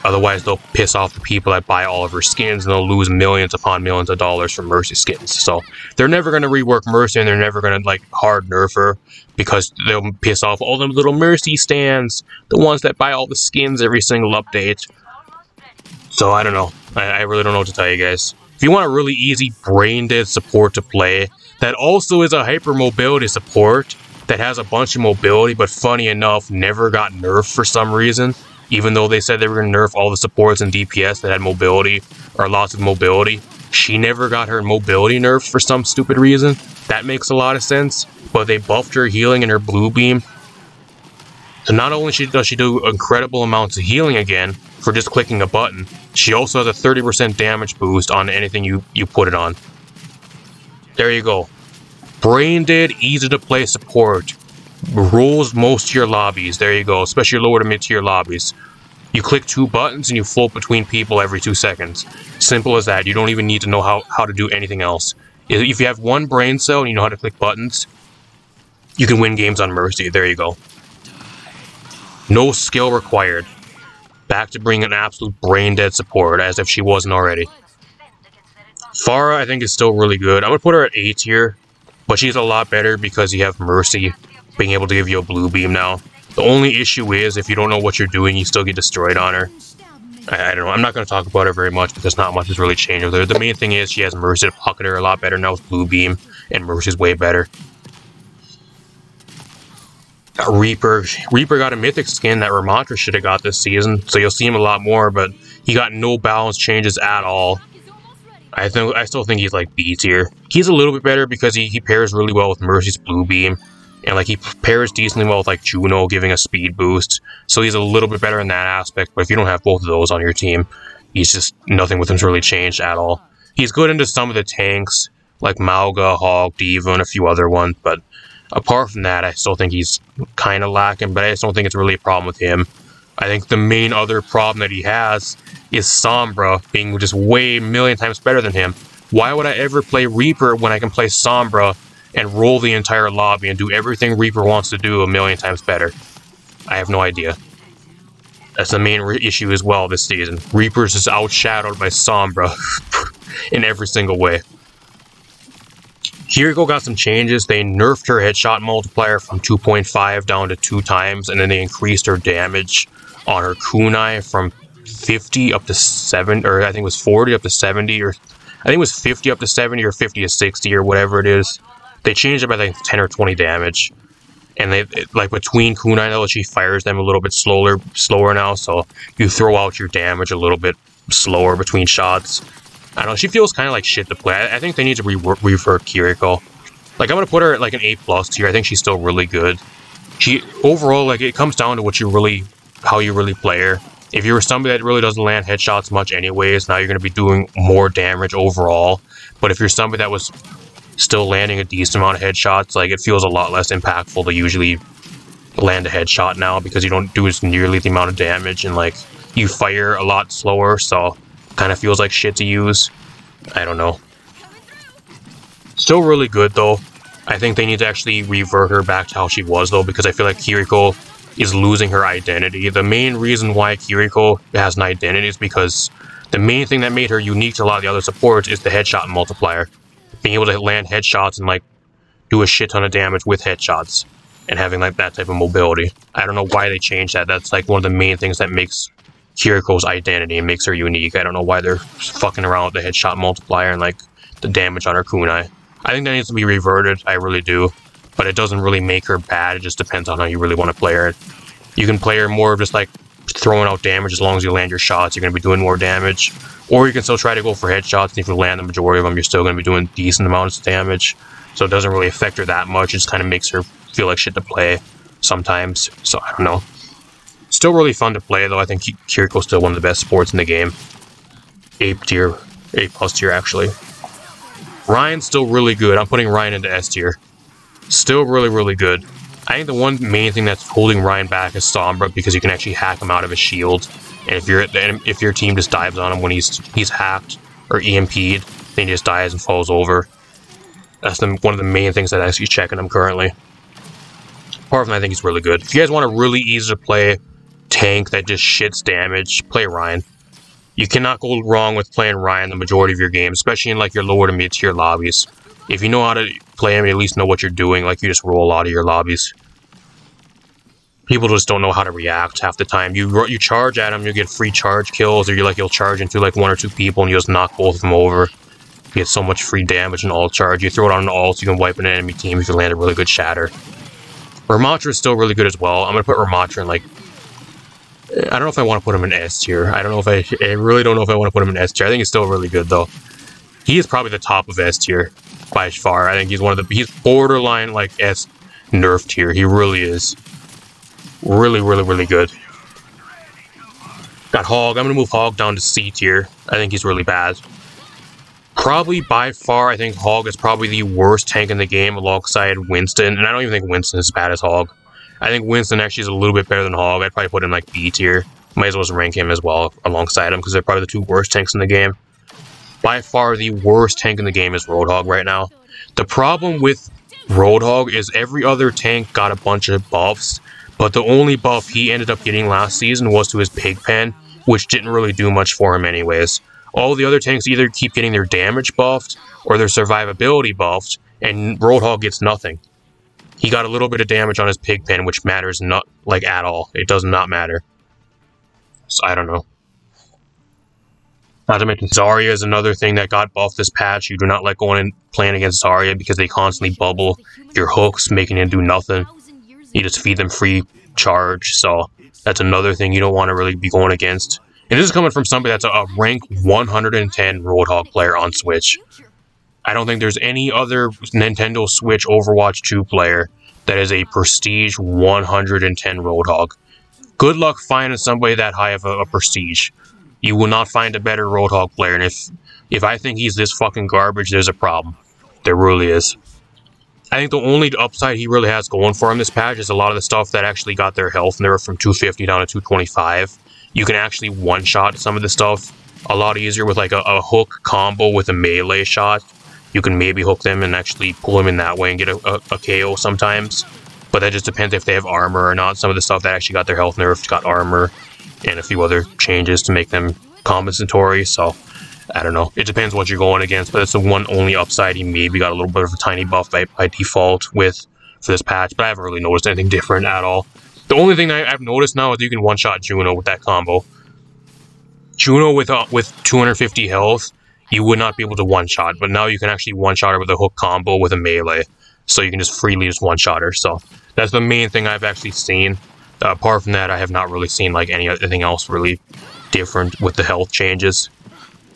otherwise they'll piss off the people that buy all of her skins and they'll lose millions upon millions of dollars from Mercy skins. So they're never going to rework Mercy, and they're never going to like hard nerf her because they'll piss off all them little Mercy stands, the ones that buy all the skins every single update. So I don't know. I really don't know what to tell you guys. If you want a really easy brain dead support to play that also is a hyper mobility support that has a bunch of mobility, but funny enough never got nerfed for some reason, even though they said they were going to nerf all the supports in DPS that had mobility or lots of mobility, she never got her mobility nerfed for some stupid reason. That makes a lot of sense, but they buffed her healing and her blue beam. So not only does she do incredible amounts of healing again for just clicking a button, she also has a 30% damage boost on anything you put it on. There you go. Brain dead, easy to play support. Rules most tier lobbies. There you go, especially lower to mid tier lobbies. You click 2 buttons and you float between people every 2 seconds. Simple as that. You don't even need to know how to do anything else. If you have one brain cell and you know how to click buttons, you can win games on Mercy. There you go. No skill required. Back to bring an absolute brain dead support as if she wasn't already. Pharah I think is still really good. I'm going to put her at A tier, but she's a lot better because you have Mercy being able to give you a blue beam now. The only issue is if you don't know what you're doing, you still get destroyed on her. I don't know. I'm not going to talk about her very much because not much has really changed with her. The main thing is she has Mercy to pocket her a lot better now with blue beam, and Mercy's way better. Reaper got a mythic skin that Ramontra should have got this season, so you'll see him a lot more, but he got no balance changes at all. I still think he's like B tier. He's a little bit better because he pairs really well with Mercy's blue beam, and like he pairs decently well with like Juno giving a speed boost, so he's a little bit better in that aspect. But if you don't have both of those on your team, he's just nothing with him's really changed at all. He's good into some of the tanks like Mauga, Hog, D.Va, and a few other ones, but apart from that, I still think he's kind of lacking, but I just don't think it's really a problem with him. I think the main other problem that he has is Sombra being just way a million times better than him. Why would I ever play Reaper when I can play Sombra and roll the entire lobby and do everything Reaper wants to do a million times better? I have no idea. That's the main issue as well this season. Reaper's just outshadowed by Sombra in every single way. Kiriko got some changes. They nerfed her headshot multiplier from 2.5 down to 2 times, and then they increased her damage on her kunai from 50 up to 7, or I think it was 40 up to 70, or I think it was 50 up to 70 or 50 to 60 or whatever it is. They changed it by like 10 or 20 damage, and they like between kunai though, she fires them a little bit slower now, so you throw out your damage a little bit slower between shots. I don't know, she feels kind of like shit to play. I think they need to revert Kiriko. Like, I'm going to put her at like an A+ tier. I think she's still really good. She, overall, like, it comes down to how you really play her. If you're somebody that really doesn't land headshots much anyways, now you're going to be doing more damage overall. But if you're somebody that was still landing a decent amount of headshots, like, it feels a lot less impactful to usually land a headshot now, because you don't do as nearly the amount of damage, and, like, you fire a lot slower, so kind of feels like shit to use. I don't know. Still really good, though. I think they need to actually revert her back to how she was, though, because I feel like Kiriko is losing her identity. The main reason why Kiriko has an identity is because the main thing that made her unique to a lot of the other supports is the headshot multiplier. Being able to land headshots and, like, do a shit ton of damage with headshots, and having, like, that type of mobility. I don't know why they changed that. That's, like, one of the main things that makes Kiriko's identity and makes her unique. I don't know why they're fucking around with the headshot multiplier and, like, the damage on her kunai. I think that needs to be reverted, I really do. But it doesn't really make her bad, it just depends on how you really want to play her. You can play her more of just, like, throwing out damage. As long as you land your shots, you're going to be doing more damage. Or you can still try to go for headshots, and if you land the majority of them, you're still going to be doing decent amounts of damage. So it doesn't really affect her that much, it just kind of makes her feel like shit to play sometimes. So, I don't know. Still really fun to play, though. I think Kiriko's still one of the best supports in the game. A tier. A plus tier, actually. Ryan's still really good. I'm putting Ryan into S tier. Still really, really good. I think the one main thing that's holding Ryan back is Sombra, because you can actually hack him out of his shield. And if your team just dives on him when he's hacked or EMP'd, then he just dies and falls over. That's one of the main things that I'm actually checking him currently. Apart from that, I think he's really good. If you guys want a really easy to play tank that just shits damage, play Ryan. You cannot go wrong with playing Ryan the majority of your game, especially in, like, your lower to mid tier lobbies. If you know how to play him, you at least know what you're doing. Like, you just roll a lot of your lobbies. People just don't know how to react half the time. You charge at him, you get free charge kills, or you'll charge into, like, 1 or 2 people and you just knock both of them over. You get so much free damage and alt charge. You throw it on an alt, you can wipe an enemy team if you land a really good shatter. Ramatra is still really good as well. I'm going to put Ramatra in, like, I don't know if I want to put him in S tier. I really don't know if I want to put him in S tier. I think he's still really good, though. He is probably the top of S tier by far. I think he's he's borderline, like, S nerf tier. He really is. Really, really, really good. Got Hog. I'm going to move Hog down to C tier. I think he's really bad. Probably by far, I think Hog is probably the worst tank in the game alongside Winston. And I don't even think Winston is as bad as Hog. I think Winston actually is a little bit better than Hog. I'd probably put him, like, B tier. Might as well just rank him as well alongside him, because they're probably the 2 worst tanks in the game. By far, the worst tank in the game is Roadhog right now. The problem with Roadhog is every other tank got a bunch of buffs, but the only buff he ended up getting last season was to his pig pen, which didn't really do much for him anyways. All the other tanks either keep getting their damage buffed or their survivability buffed, and Roadhog gets nothing. He got a little bit of damage on his pig pen, which matters not, like, at all. It does not matter. So, I don't know. Not to mention, Zarya is another thing that got buffed this patch. You do not like going and playing against Zarya because they constantly bubble your hooks, making it do nothing. You just feed them free charge, so that's another thing you don't want to really be going against. And this is coming from somebody that's a rank 110 Roadhog player on Switch. I don't think there's any other Nintendo Switch Overwatch 2 player that is a prestige 110 Roadhog. Good luck finding somebody that high of a prestige. You will not find a better Roadhog player, and if I think he's this fucking garbage, there's a problem. There really is. I think the only upside he really has going for him this patch is a lot of the stuff that actually got their health nerfed from 250 down to 225. You can actually one-shot some of the stuff a lot easier with, like, a hook combo with a melee shot. You can maybe hook them and actually pull them in that way and get a KO sometimes. But that just depends if they have armor or not. Some of the stuff that actually got their health nerfed got armor, and a few other changes to make them compensatory, so I don't know. It depends what you're going against, but it's the one only upside he maybe got a little bit of a tiny buff by default with for this patch, but I haven't really noticed anything different at all. The only thing I've noticed now is you can one-shot Juno with that combo. Juno with 250 health, you would not be able to one-shot, but now you can actually one-shot her with a hook combo with a melee, so you can just freely just one-shot her, so that's the main thing I've actually seen. Apart from that, I have not really seen, like, anything else really different with the health changes.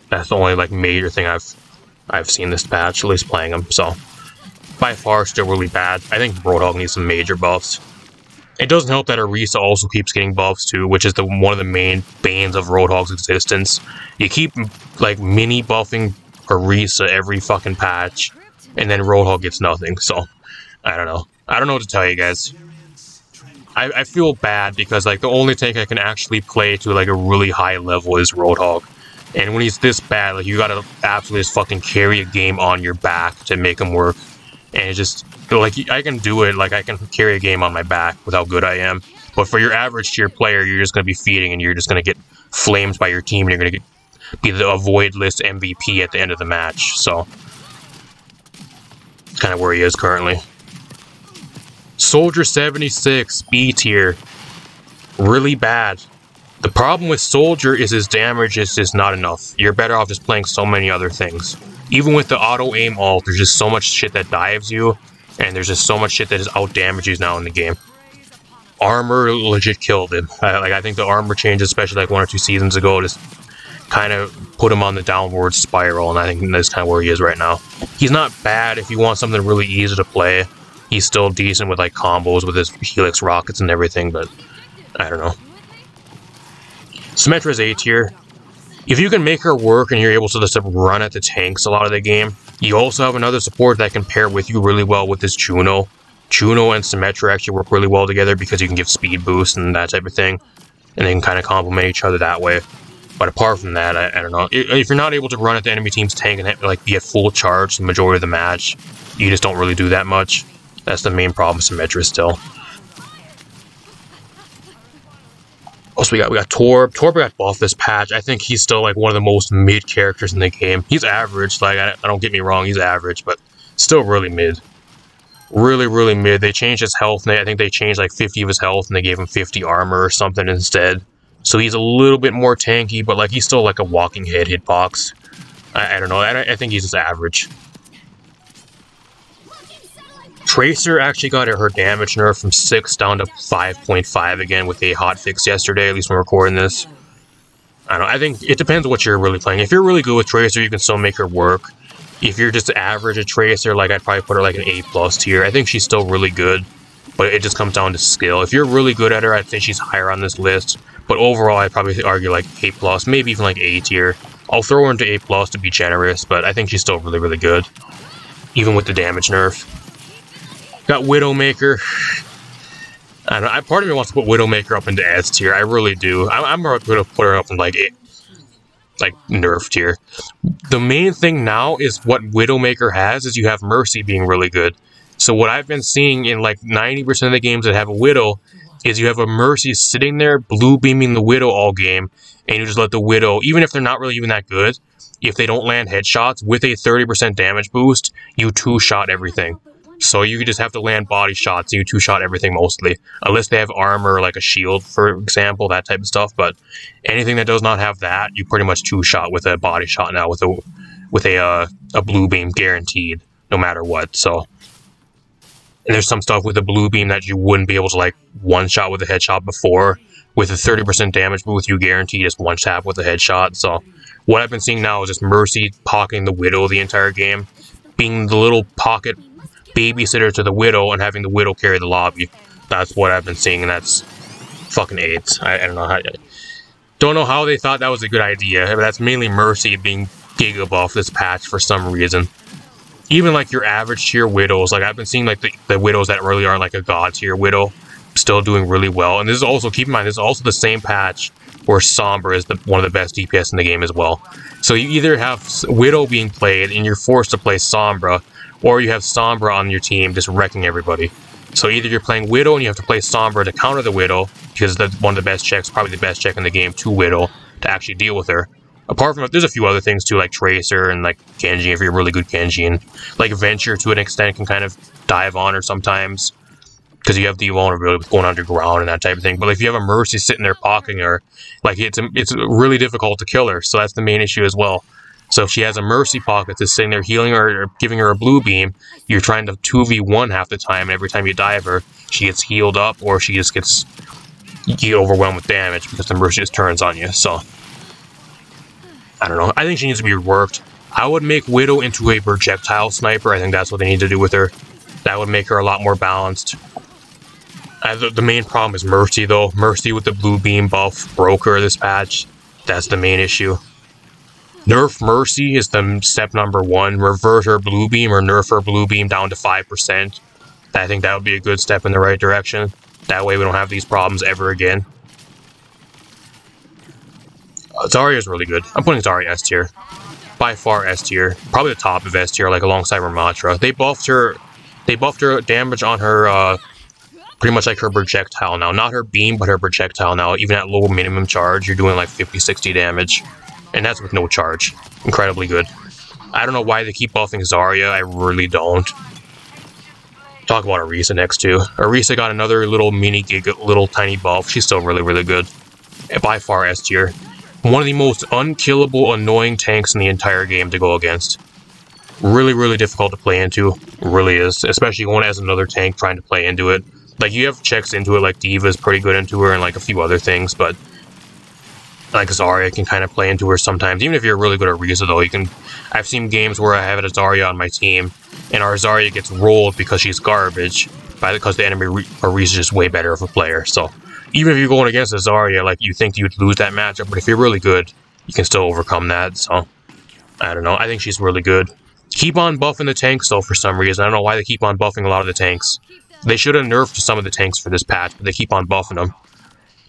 That's the only, like, major thing I've seen this patch, at least playing them, so by far still really bad. I think Roadhog needs some major buffs. It doesn't help that Orisa also keeps getting buffs too, which is one of the main banes of Roadhog's existence. You keep like mini buffing Orisa every fucking patch, and then Roadhog gets nothing. So I don't know. I don't know what to tell you guys. I feel bad because like the only tank I can actually play to like a really high level is Roadhog. And when he's this bad, like you gotta absolutely just fucking carry a game on your back to make him work. And it's just like I can do it, like I can carry a game on my back with how good I am. But for your average tier player, you're just gonna be feeding and you're just gonna get flamed by your team and you're gonna be the avoid list MVP at the end of the match. So kind of where he is currently. Soldier 76, B tier. Really bad. The problem with Soldier is his damage is just not enough. You're better off just playing so many other things. Even with the auto-aim ult, there's just so much shit that dives you, and there's just so much shit that just out-damages now in the game. Armor legit killed him. I think the armor change, especially like 1 or 2 seasons ago, just kind of put him on the downward spiral, and I think that's kind of where he is right now. He's not bad if you want something really easy to play. He's still decent with like combos with his Helix rockets and everything, but I don't know. Symmetra's A tier. If you can make her work and you're able to just run at the tanks a lot of the game, you also have another support that can pair with you really well with this Juno. Juno and Symmetra actually work really well together because you can give speed boost and that type of thing, and they can kind of complement each other that way. But apart from that, I don't know. If you're not able to run at the enemy team's tank and like be at full charge the majority of the match, you just don't really do that much. That's the main problem with Symmetra still. Also, we got Torb. Torb got buffed this patch. I think he's still like one of the most mid characters in the game. He's average. Like, I don't get me wrong, he's average, but still really mid. Really, really mid. They changed his health. I think they changed like 50 of his health, and they gave him 50 armor or something instead. So he's a little bit more tanky, but like he's still like a walking head hitbox. I don't know. I think he's just average. Tracer actually got her damage nerf from 6 down to 5.5 again with a hotfix yesterday, at least when we're recording this. I don't know, I think it depends what you're really playing. If you're really good with Tracer, you can still make her work. If you're just average at Tracer, like I'd probably put her like an A+ tier. I think she's still really good, but it just comes down to skill. If you're really good at her, I'd say she's higher on this list. But overall, I'd probably argue like A+, maybe even like A tier. I'll throw her into A+ to be generous, but I think she's still really, really good, even with the damage nerf. Got Widowmaker. I don't know. Part of me wants to put Widowmaker up into S tier. I really do. I'm going to put her up in like nerf tier. The main thing now is what Widowmaker has is you have Mercy being really good. So what I've been seeing in like 90% of the games that have a Widow is you have a Mercy sitting there blue beaming the Widow all game, and you just let the Widow, even if they're not really even that good, if they don't land headshots with a 30% damage boost, you 2-shot everything. So you just have to land body shots and you 2-shot everything mostly. Unless they have armor, like a shield, for example, that type of stuff. But anything that does not have that, you pretty much 2-shot with a body shot now with a blue beam guaranteed, no matter what. So, and there's some stuff with a blue beam that you wouldn't be able to like 1-shot with a headshot before. With a 30% damage boost, you guarantee just 1-tap with a headshot. So what I've been seeing now is just Mercy pocketing the Widow the entire game, being the little pocket babysitter to the Widow and having the Widow carry the lobby. That's what I've been seeing, and that's fucking AIDS. I don't know how they thought that was a good idea, but that's mainly Mercy being giga buff this patch for some reason. Even like your average tier Widows, like I've been seeing like the Widows that really aren't like a god tier Widow still doing really well. And this is also, keep in mind, this is also the same patch where Sombra is one of the best DPS in the game as well. So you either have Widow being played and you're forced to play Sombra, or you have Sombra on your team just wrecking everybody. So either you're playing Widow and you have to play Sombra to counter the Widow, because that's one of the best checks, probably the best check in the game to Widow, to actually deal with her. Apart from it, there's a few other things too, like Tracer and like Genji, if you're a really good Genji, and like Venture to an extent can kind of dive on her sometimes, because you have the vulnerability with going underground and that type of thing. But if you have a Mercy sitting there pocketing her, like it's really difficult to kill her, so that's the main issue as well. So if she has a Mercy pocket that's sitting there healing her or giving her a blue beam, you're trying to 2v1 half the time, and every time you dive her, she gets healed up, or she just gets overwhelmed with damage because the Mercy just turns on you. So I don't know. I think she needs to be reworked. I would make Widow into a projectile sniper. I think that's what they need to do with her. That would make her a lot more balanced. The main problem is Mercy, though. Mercy with the blue beam buff broke her this patch. That's the main issue. Nerf Mercy is the step number 1. Revert her blue beam or nerf her blue beam down to 5%. I think that would be a good step in the right direction. That way we don't have these problems ever again. Zarya's really good. I'm putting Zarya S tier. By far S tier. Probably the top of S tier, like alongside Ramatra. They buffed her damage on her, pretty much like her projectile now. Not her beam, but her projectile now. Even at low minimum charge, you're doing like 50-60 damage. And that's with no charge. Incredibly good. I don't know why they keep buffing Zarya. I really don't. Talk about Orisa next too. Orisa got another little mini gig, little tiny buff. She's still really, really good. And by far S tier. One of the most unkillable, annoying tanks in the entire game to go against. Really, really difficult to play into. Really is. Especially going as another tank trying to play into it. Like, you have checks into it, like D.Va's pretty good into her and like a few other things, but like Zarya can kind of play into her sometimes. Even if you're really good at Orisa, though, you can... I've seen games where I have a Zarya on my team, and our Zarya gets rolled because she's garbage, because the enemy Orisa is just way better of a player. So, even if you're going against a Zarya, like, you think you'd lose that matchup, but if you're really good, you can still overcome that, so... I don't know, I think she's really good. Keep on buffing the tanks, though, for some reason. I don't know why they keep on buffing a lot of the tanks. They should have nerfed some of the tanks for this patch, but they keep on buffing them.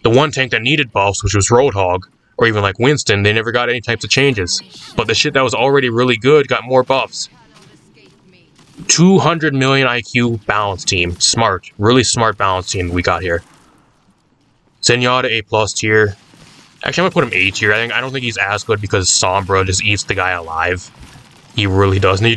The one tank that needed buffs, which was Roadhog, or even like Winston, they never got any types of changes. But the shit that was already really good got more buffs. 200 million IQ balance team. Smart. Really smart balance team we got here. Zenyatta A+ tier. Actually, I'm gonna put him A tier. I don't think he's as good because Sombra just eats the guy alive. He really does. And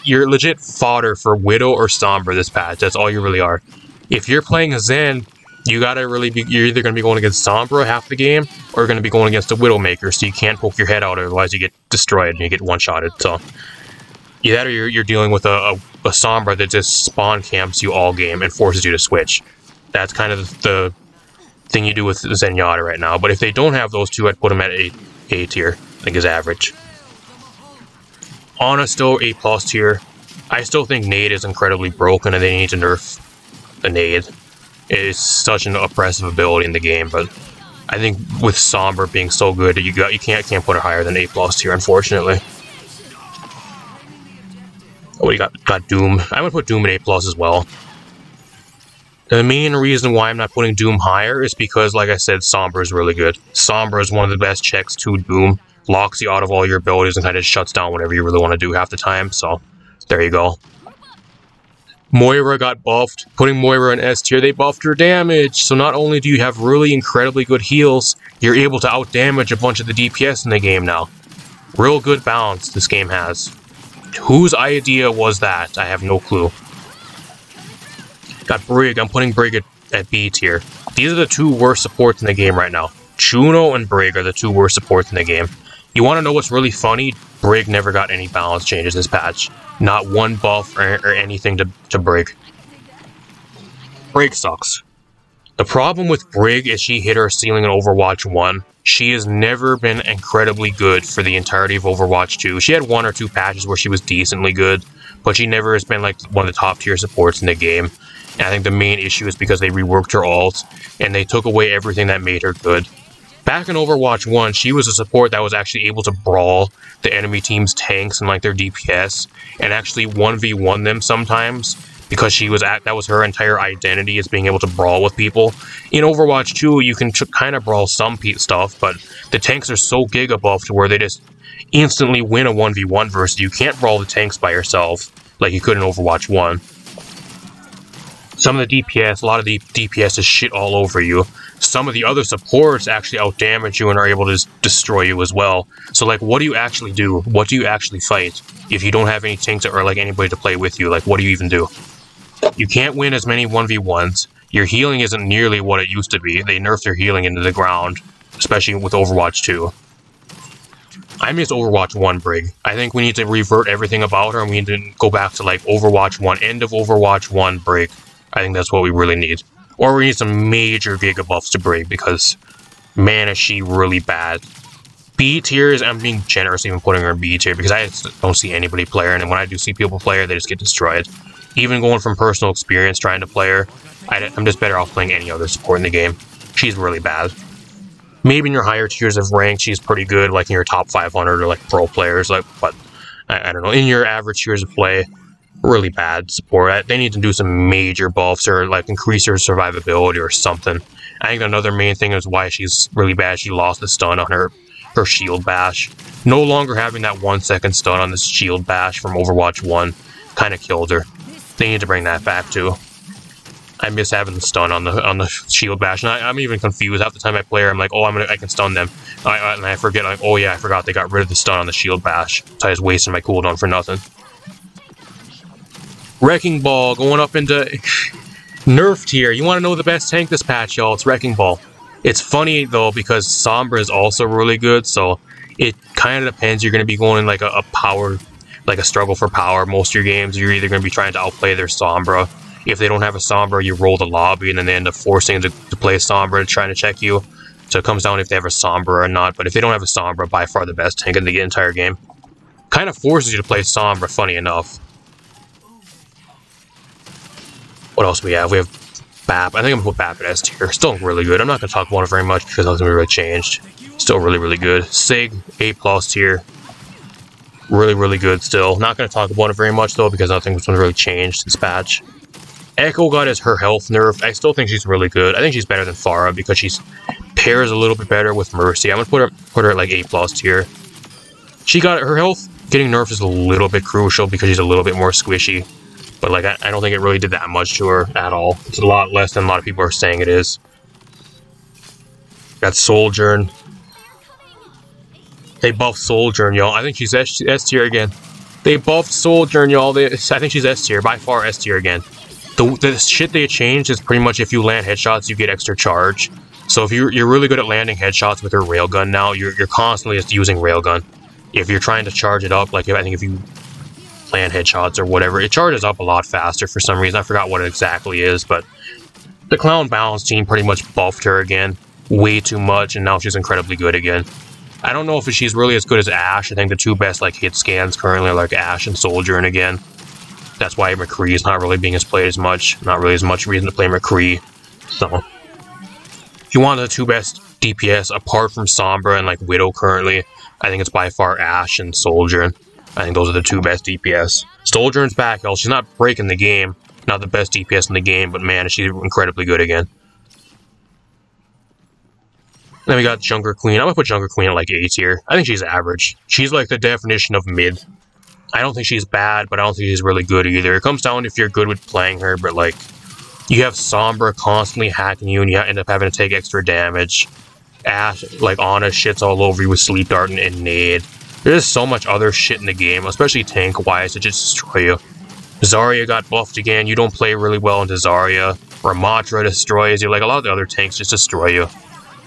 you're legit fodder for Widow or Sombra this patch. That's all you really are. If you're playing a Zen, you're either gonna be going against Sombra half the game, or you're gonna be going against the Widowmaker, so you can't poke your head out, otherwise you get destroyed and you get one-shotted. So either you're dealing with a Sombra that just spawn camps you all game and forces you to switch. That's kind of the thing you do with Zenyatta right now. But if they don't have those two, I'd put him at A tier. I think is average. Ana still A+ tier. I still think Nade is incredibly broken and they need to nerf the Nade. It is such an oppressive ability in the game, but I think with Sombra being so good, you can't put it higher than A+ tier, unfortunately. Oh, you got Doom. I'm gonna put Doom at A+ as well. The main reason why I'm not putting Doom higher is because, like I said, Sombra is really good. Sombra is one of the best checks to Doom. Locks you out of all your abilities and kind of shuts down whatever you really want to do half the time, so there you go. Moira got buffed. Putting Moira in S tier, they buffed her damage. So not only do you have really incredibly good heals, you're able to out-damage a bunch of the DPS in the game now. Real good balance this game has. Whose idea was that? I have no clue. Got Brig. I'm putting Brig at B tier. These are the two worst supports in the game right now. Juno and Brig are the two worst supports in the game. You want to know what's really funny? Brig never got any balance changes this patch. Not one buff or anything to Brig. Brig sucks. The problem with Brig is she hit her ceiling in Overwatch 1. She has never been incredibly good for the entirety of Overwatch 2. She had one or two patches where she was decently good, but she never has been like one of the top tier supports in the game. And I think the main issue is because they reworked her ult, and they took away everything that made her good. Back in Overwatch 1, she was a support that was actually able to brawl the enemy team's tanks and like their DPS, and actually 1v1 them sometimes, because that was her entire identity, is being able to brawl with people. In Overwatch 2, you can kind of brawl some stuff, but the tanks are so giga-buffed where they just instantly win a 1v1 versus you. Can't brawl the tanks by yourself like you could in Overwatch 1. Some of the DPS, a lot of the DPS is shit all over you. Some of the other supports actually outdamage you and are able to destroy you as well. So, like, what do you actually do? What do you actually fight if you don't have any tanks or, like, anybody to play with you? Like, what do you even do? You can't win as many 1v1s. Your healing isn't nearly what it used to be. They nerfed their healing into the ground, especially with Overwatch 2. I miss Overwatch 1 Brig. I think we need to revert everything about her, and we need to go back to, like, Overwatch 1, end of Overwatch 1 Brig. I think that's what we really need. Or we need some major giga buffs to Brig, because, man, is she really bad. B tiers, I'm being generous even putting her in B tier, because I just don't see anybody play her, and when I do see people play her, they just get destroyed. Even going from personal experience trying to play her, I'm just better off playing any other support in the game. She's really bad. Maybe in your higher tiers of rank, she's pretty good, like in your top 500 or like pro players, like, but I don't know. In your average tiers of play, really bad support. They need to do some major buffs or like increase her survivability or something. I think another main thing is why she's really bad. She lost the stun on her shield bash. No longer having that 1 second stun on this shield bash from Overwatch 1 kind of killed her. They need to bring that back too. I miss having the stun on the shield bash, and I'm even confused half the time I play her. I'm like, oh, I can stun them, and I forget, like, oh yeah, I forgot they got rid of the stun on the shield bash, so I was wasting my cooldown for nothing. Wrecking Ball going up into nerf tier. You want to know the best tank this patch, y'all? It's Wrecking Ball. It's funny though because Sombra is also really good, so it kind of depends. You're going to be going in like a power, like a struggle for power. Most of your games, you're either going to be trying to outplay their Sombra. If they don't have a Sombra, you roll the lobby, and then they end up forcing to play Sombra, trying to check you. So it comes down if they have a Sombra or not. But if they don't have a Sombra, by far the best tank in the entire game. Kind of forces you to play Sombra, funny enough. What else do we have? We have BAP. I think I'm going to put BAP at S tier. Still really good. I'm not going to talk about it very much because nothing really changed. Still really, really good. SIG, A+ tier. Really, really good still. Not going to talk about it very much though because nothing's really changed this patch. Echo got her health nerfed. I still think she's really good. I think she's better than Pharah because she pairs a little bit better with Mercy. I'm going to put her at like A+ tier. She got her health getting nerfed is a little bit crucial because she's a little bit more squishy. But like I don't think it really did that much to her at all. It's a lot less than a lot of people are saying it is. Got Sojourn. They buffed Sojourn, y'all. I think she's S tier again. They buffed Sojourn, y'all. I think she's S tier. By far S tier again. The shit they changed is pretty much if you land headshots, you get extra charge. So if you're really good at landing headshots with your railgun now, you're constantly just using railgun. If you're trying to charge it up, like I think if you land headshots or whatever, it charges up a lot faster for some reason. I forgot what it exactly is, but the Clown Balance team pretty much buffed her again way too much, and now she's incredibly good again. I don't know if she's really as good as Ashe. I think the two best like hit scans currently are like Ashe and Sojourn again. That's why McCree is not really being played as much. Not really as much reason to play McCree. So, if you want the two best DPS apart from Sombra and like Widow currently, I think it's by far Ashe and Sojourn. I think those are the two best DPS. Sojourn's back, y'all. She's not breaking the game. Not the best DPS in the game, but man, she's incredibly good again. Then we got Junker Queen. I'm gonna put Junker Queen at like A tier. I think she's average. She's like the definition of mid. I don't think she's bad, but I don't think she's really good either. It comes down if you're good with playing her, but like, you have Sombra constantly hacking you, and you end up having to take extra damage. Ashe, like, Ana shits all over you with Sleep Dart and Nade. There's so much other shit in the game, especially tank-wise, to just destroy you. Zarya got buffed again. You don't play really well into Zarya. Ramattra destroys you. Like, a lot of the other tanks just destroy you.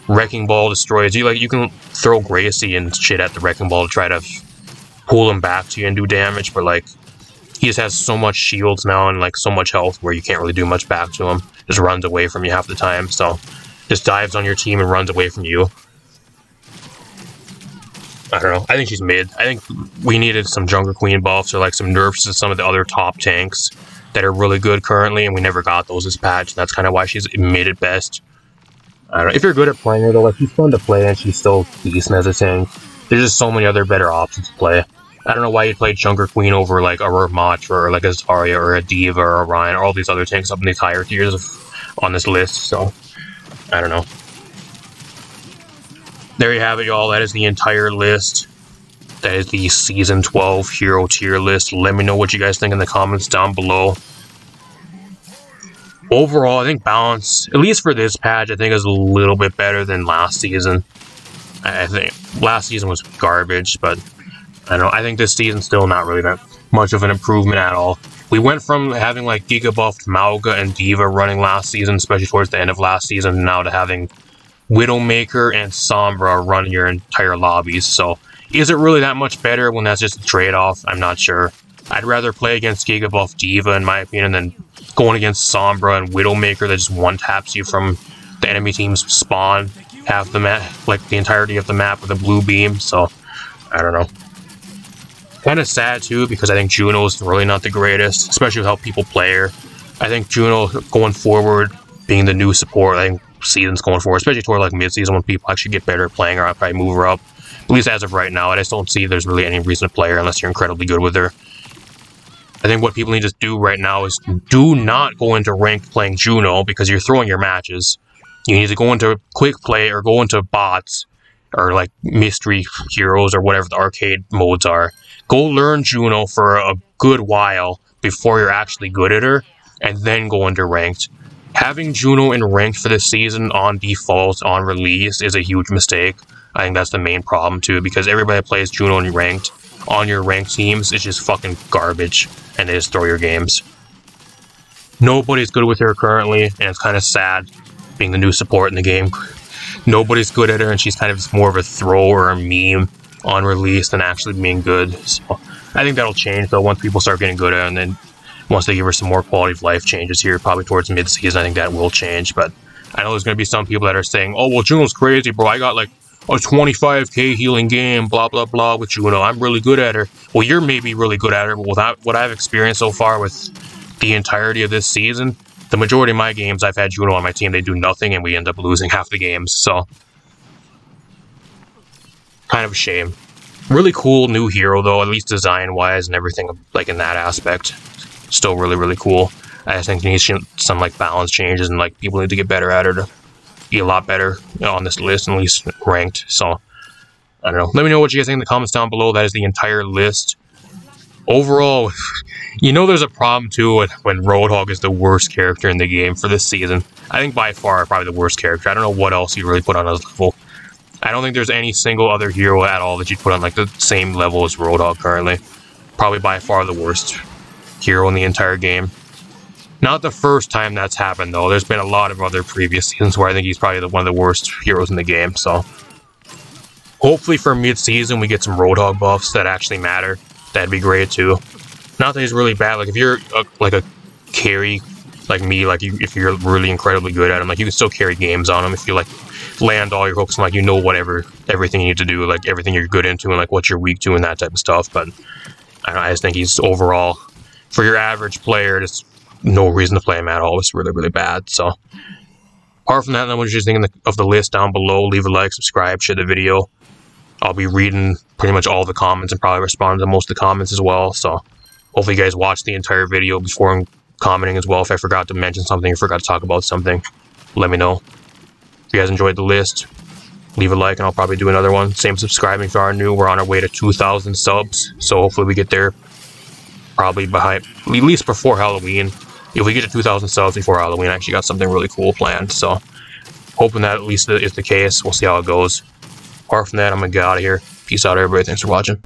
Wrecking Ball destroys you. Like, you can throw Gracie and shit at the Wrecking Ball to try to pull him back to you and do damage, but like, he just has so much shields now and like so much health where you can't really do much back to him. Just runs away from you half the time, so just dives on your team and runs away from you. I don't know. I think she's mid. I think we needed some Junker Queen buffs or like some nerfs to some of the other top tanks that are really good currently, and we never got those this patch, and that's kind of why she's mid at best. I don't know. If you're good at playing her though, like, she's fun to play and she's still decent as a tank. There's just so many other better options to play. I don't know why you'd play Junker Queen over like a Ramattra or like a Zarya or a Diva or a Ryan or all these other tanks up in these higher tiers on this list, so I don't know. There you have it, y'all. That is the entire list. That is the Season 12 Hero Tier list. Let me know what you guys think in the comments down below. Overall, I think balance, at least for this patch, I think is a little bit better than last season. I think last season was garbage, but I don't know. I think this season's still not really that much of an improvement at all. We went from having like Giga buffed Mauga and Diva running last season, especially towards the end of last season, now to having Widowmaker and Sombra running your entire lobbies. So is it really that much better when that's just a trade-off? I'm not sure. I'd rather play against Giga buff Diva, in my opinion, than going against Sombra and Widowmaker that just one-taps you from the enemy team's spawn. Half the map, like the entirety of the map with a blue beam, so I don't know. Kind of sad too, because I think Juno's really not the greatest, especially with how people play her. I think Juno going forward, being the new support, I think seasons going forward, especially toward like mid-season when people actually get better at playing her, I'll probably move her up. At least as of right now, I just don't see there's really any reason to play her unless you're incredibly good with her. I think what people need to do right now is do not go into ranked playing Juno because you're throwing your matches. You need to go into quick play or go into bots or like mystery heroes or whatever the arcade modes are. Go learn Juno for a good while before you're actually good at her, and then go into ranked. Having Juno in ranked for this season on default, on release, is a huge mistake. I think that's the main problem too, because everybody that plays Juno in ranked, on your ranked teams, is just fucking garbage, and they just throw your games. Nobody's good with her currently, and it's kind of sad, being the new support in the game. Nobody's good at her, and she's kind of more of a throw or a meme on release than actually being good. So I think that'll change though once people start getting good at it, and then once they give her some more quality of life changes here, probably towards mid-season, I think that will change. But I know there's going to be some people that are saying, oh, well, Juno's crazy, bro. I got like a 25k healing game, blah, blah, blah, with Juno. I'm really good at her. Well, you're maybe really good at her, but without what I've experienced so far with the entirety of this season, the majority of my games, I've had Juno on my team. They do nothing, and we end up losing half the games. So kind of a shame. Really cool new hero, though, at least design-wise and everything, like, in that aspect. Still really, really cool. I just think there needs some, like, balance changes, and, like, people need to get better at her to be a lot better on this list, and at least ranked. So, I don't know. Let me know what you guys think in the comments down below. That is the entire list. Overall, you know there's a problem, too, when Roadhog is the worst character in the game for this season. I think by far, probably the worst character. I don't know what else you really put on his level. I don't think there's any single other hero at all that you'd put on like the same level as Roadhog currently. Probably by far the worst hero in the entire game. Not the first time that's happened though. There's been a lot of other previous seasons where I think he's probably one of the worst heroes in the game. So hopefully for mid-season we get some Roadhog buffs that actually matter. That'd be great too. Not that he's really bad. Like if you're like a carry like me, like if you're really incredibly good at him, like you can still carry games on him if you like land all your hooks and like you know everything you need to do, like everything you're good into and like what you're weak to and that type of stuff. But I don't know, I just think he's overall, for your average player, there's no reason to play him at all. It's really, really bad. So apart from that, what you're thinking of the list down below, leave a like, subscribe, share the video. I'll be reading pretty much all the comments and probably responding to most of the comments as well. So hopefully you guys watch the entire video before commenting as well. If I forgot to mention something or forgot to talk about something, let me know. If you guys enjoyed the list, leave a like and I'll probably do another one. Same subscribing if you are new. We're on our way to 2,000 subs, so hopefully we get there probably at least before Halloween. If we get to 2,000 subs before Halloween, I actually got something really cool planned, so hoping that at least is the case. We'll see how it goes. Apart from that, I'm gonna get out of here. Peace out, everybody. Thanks for watching.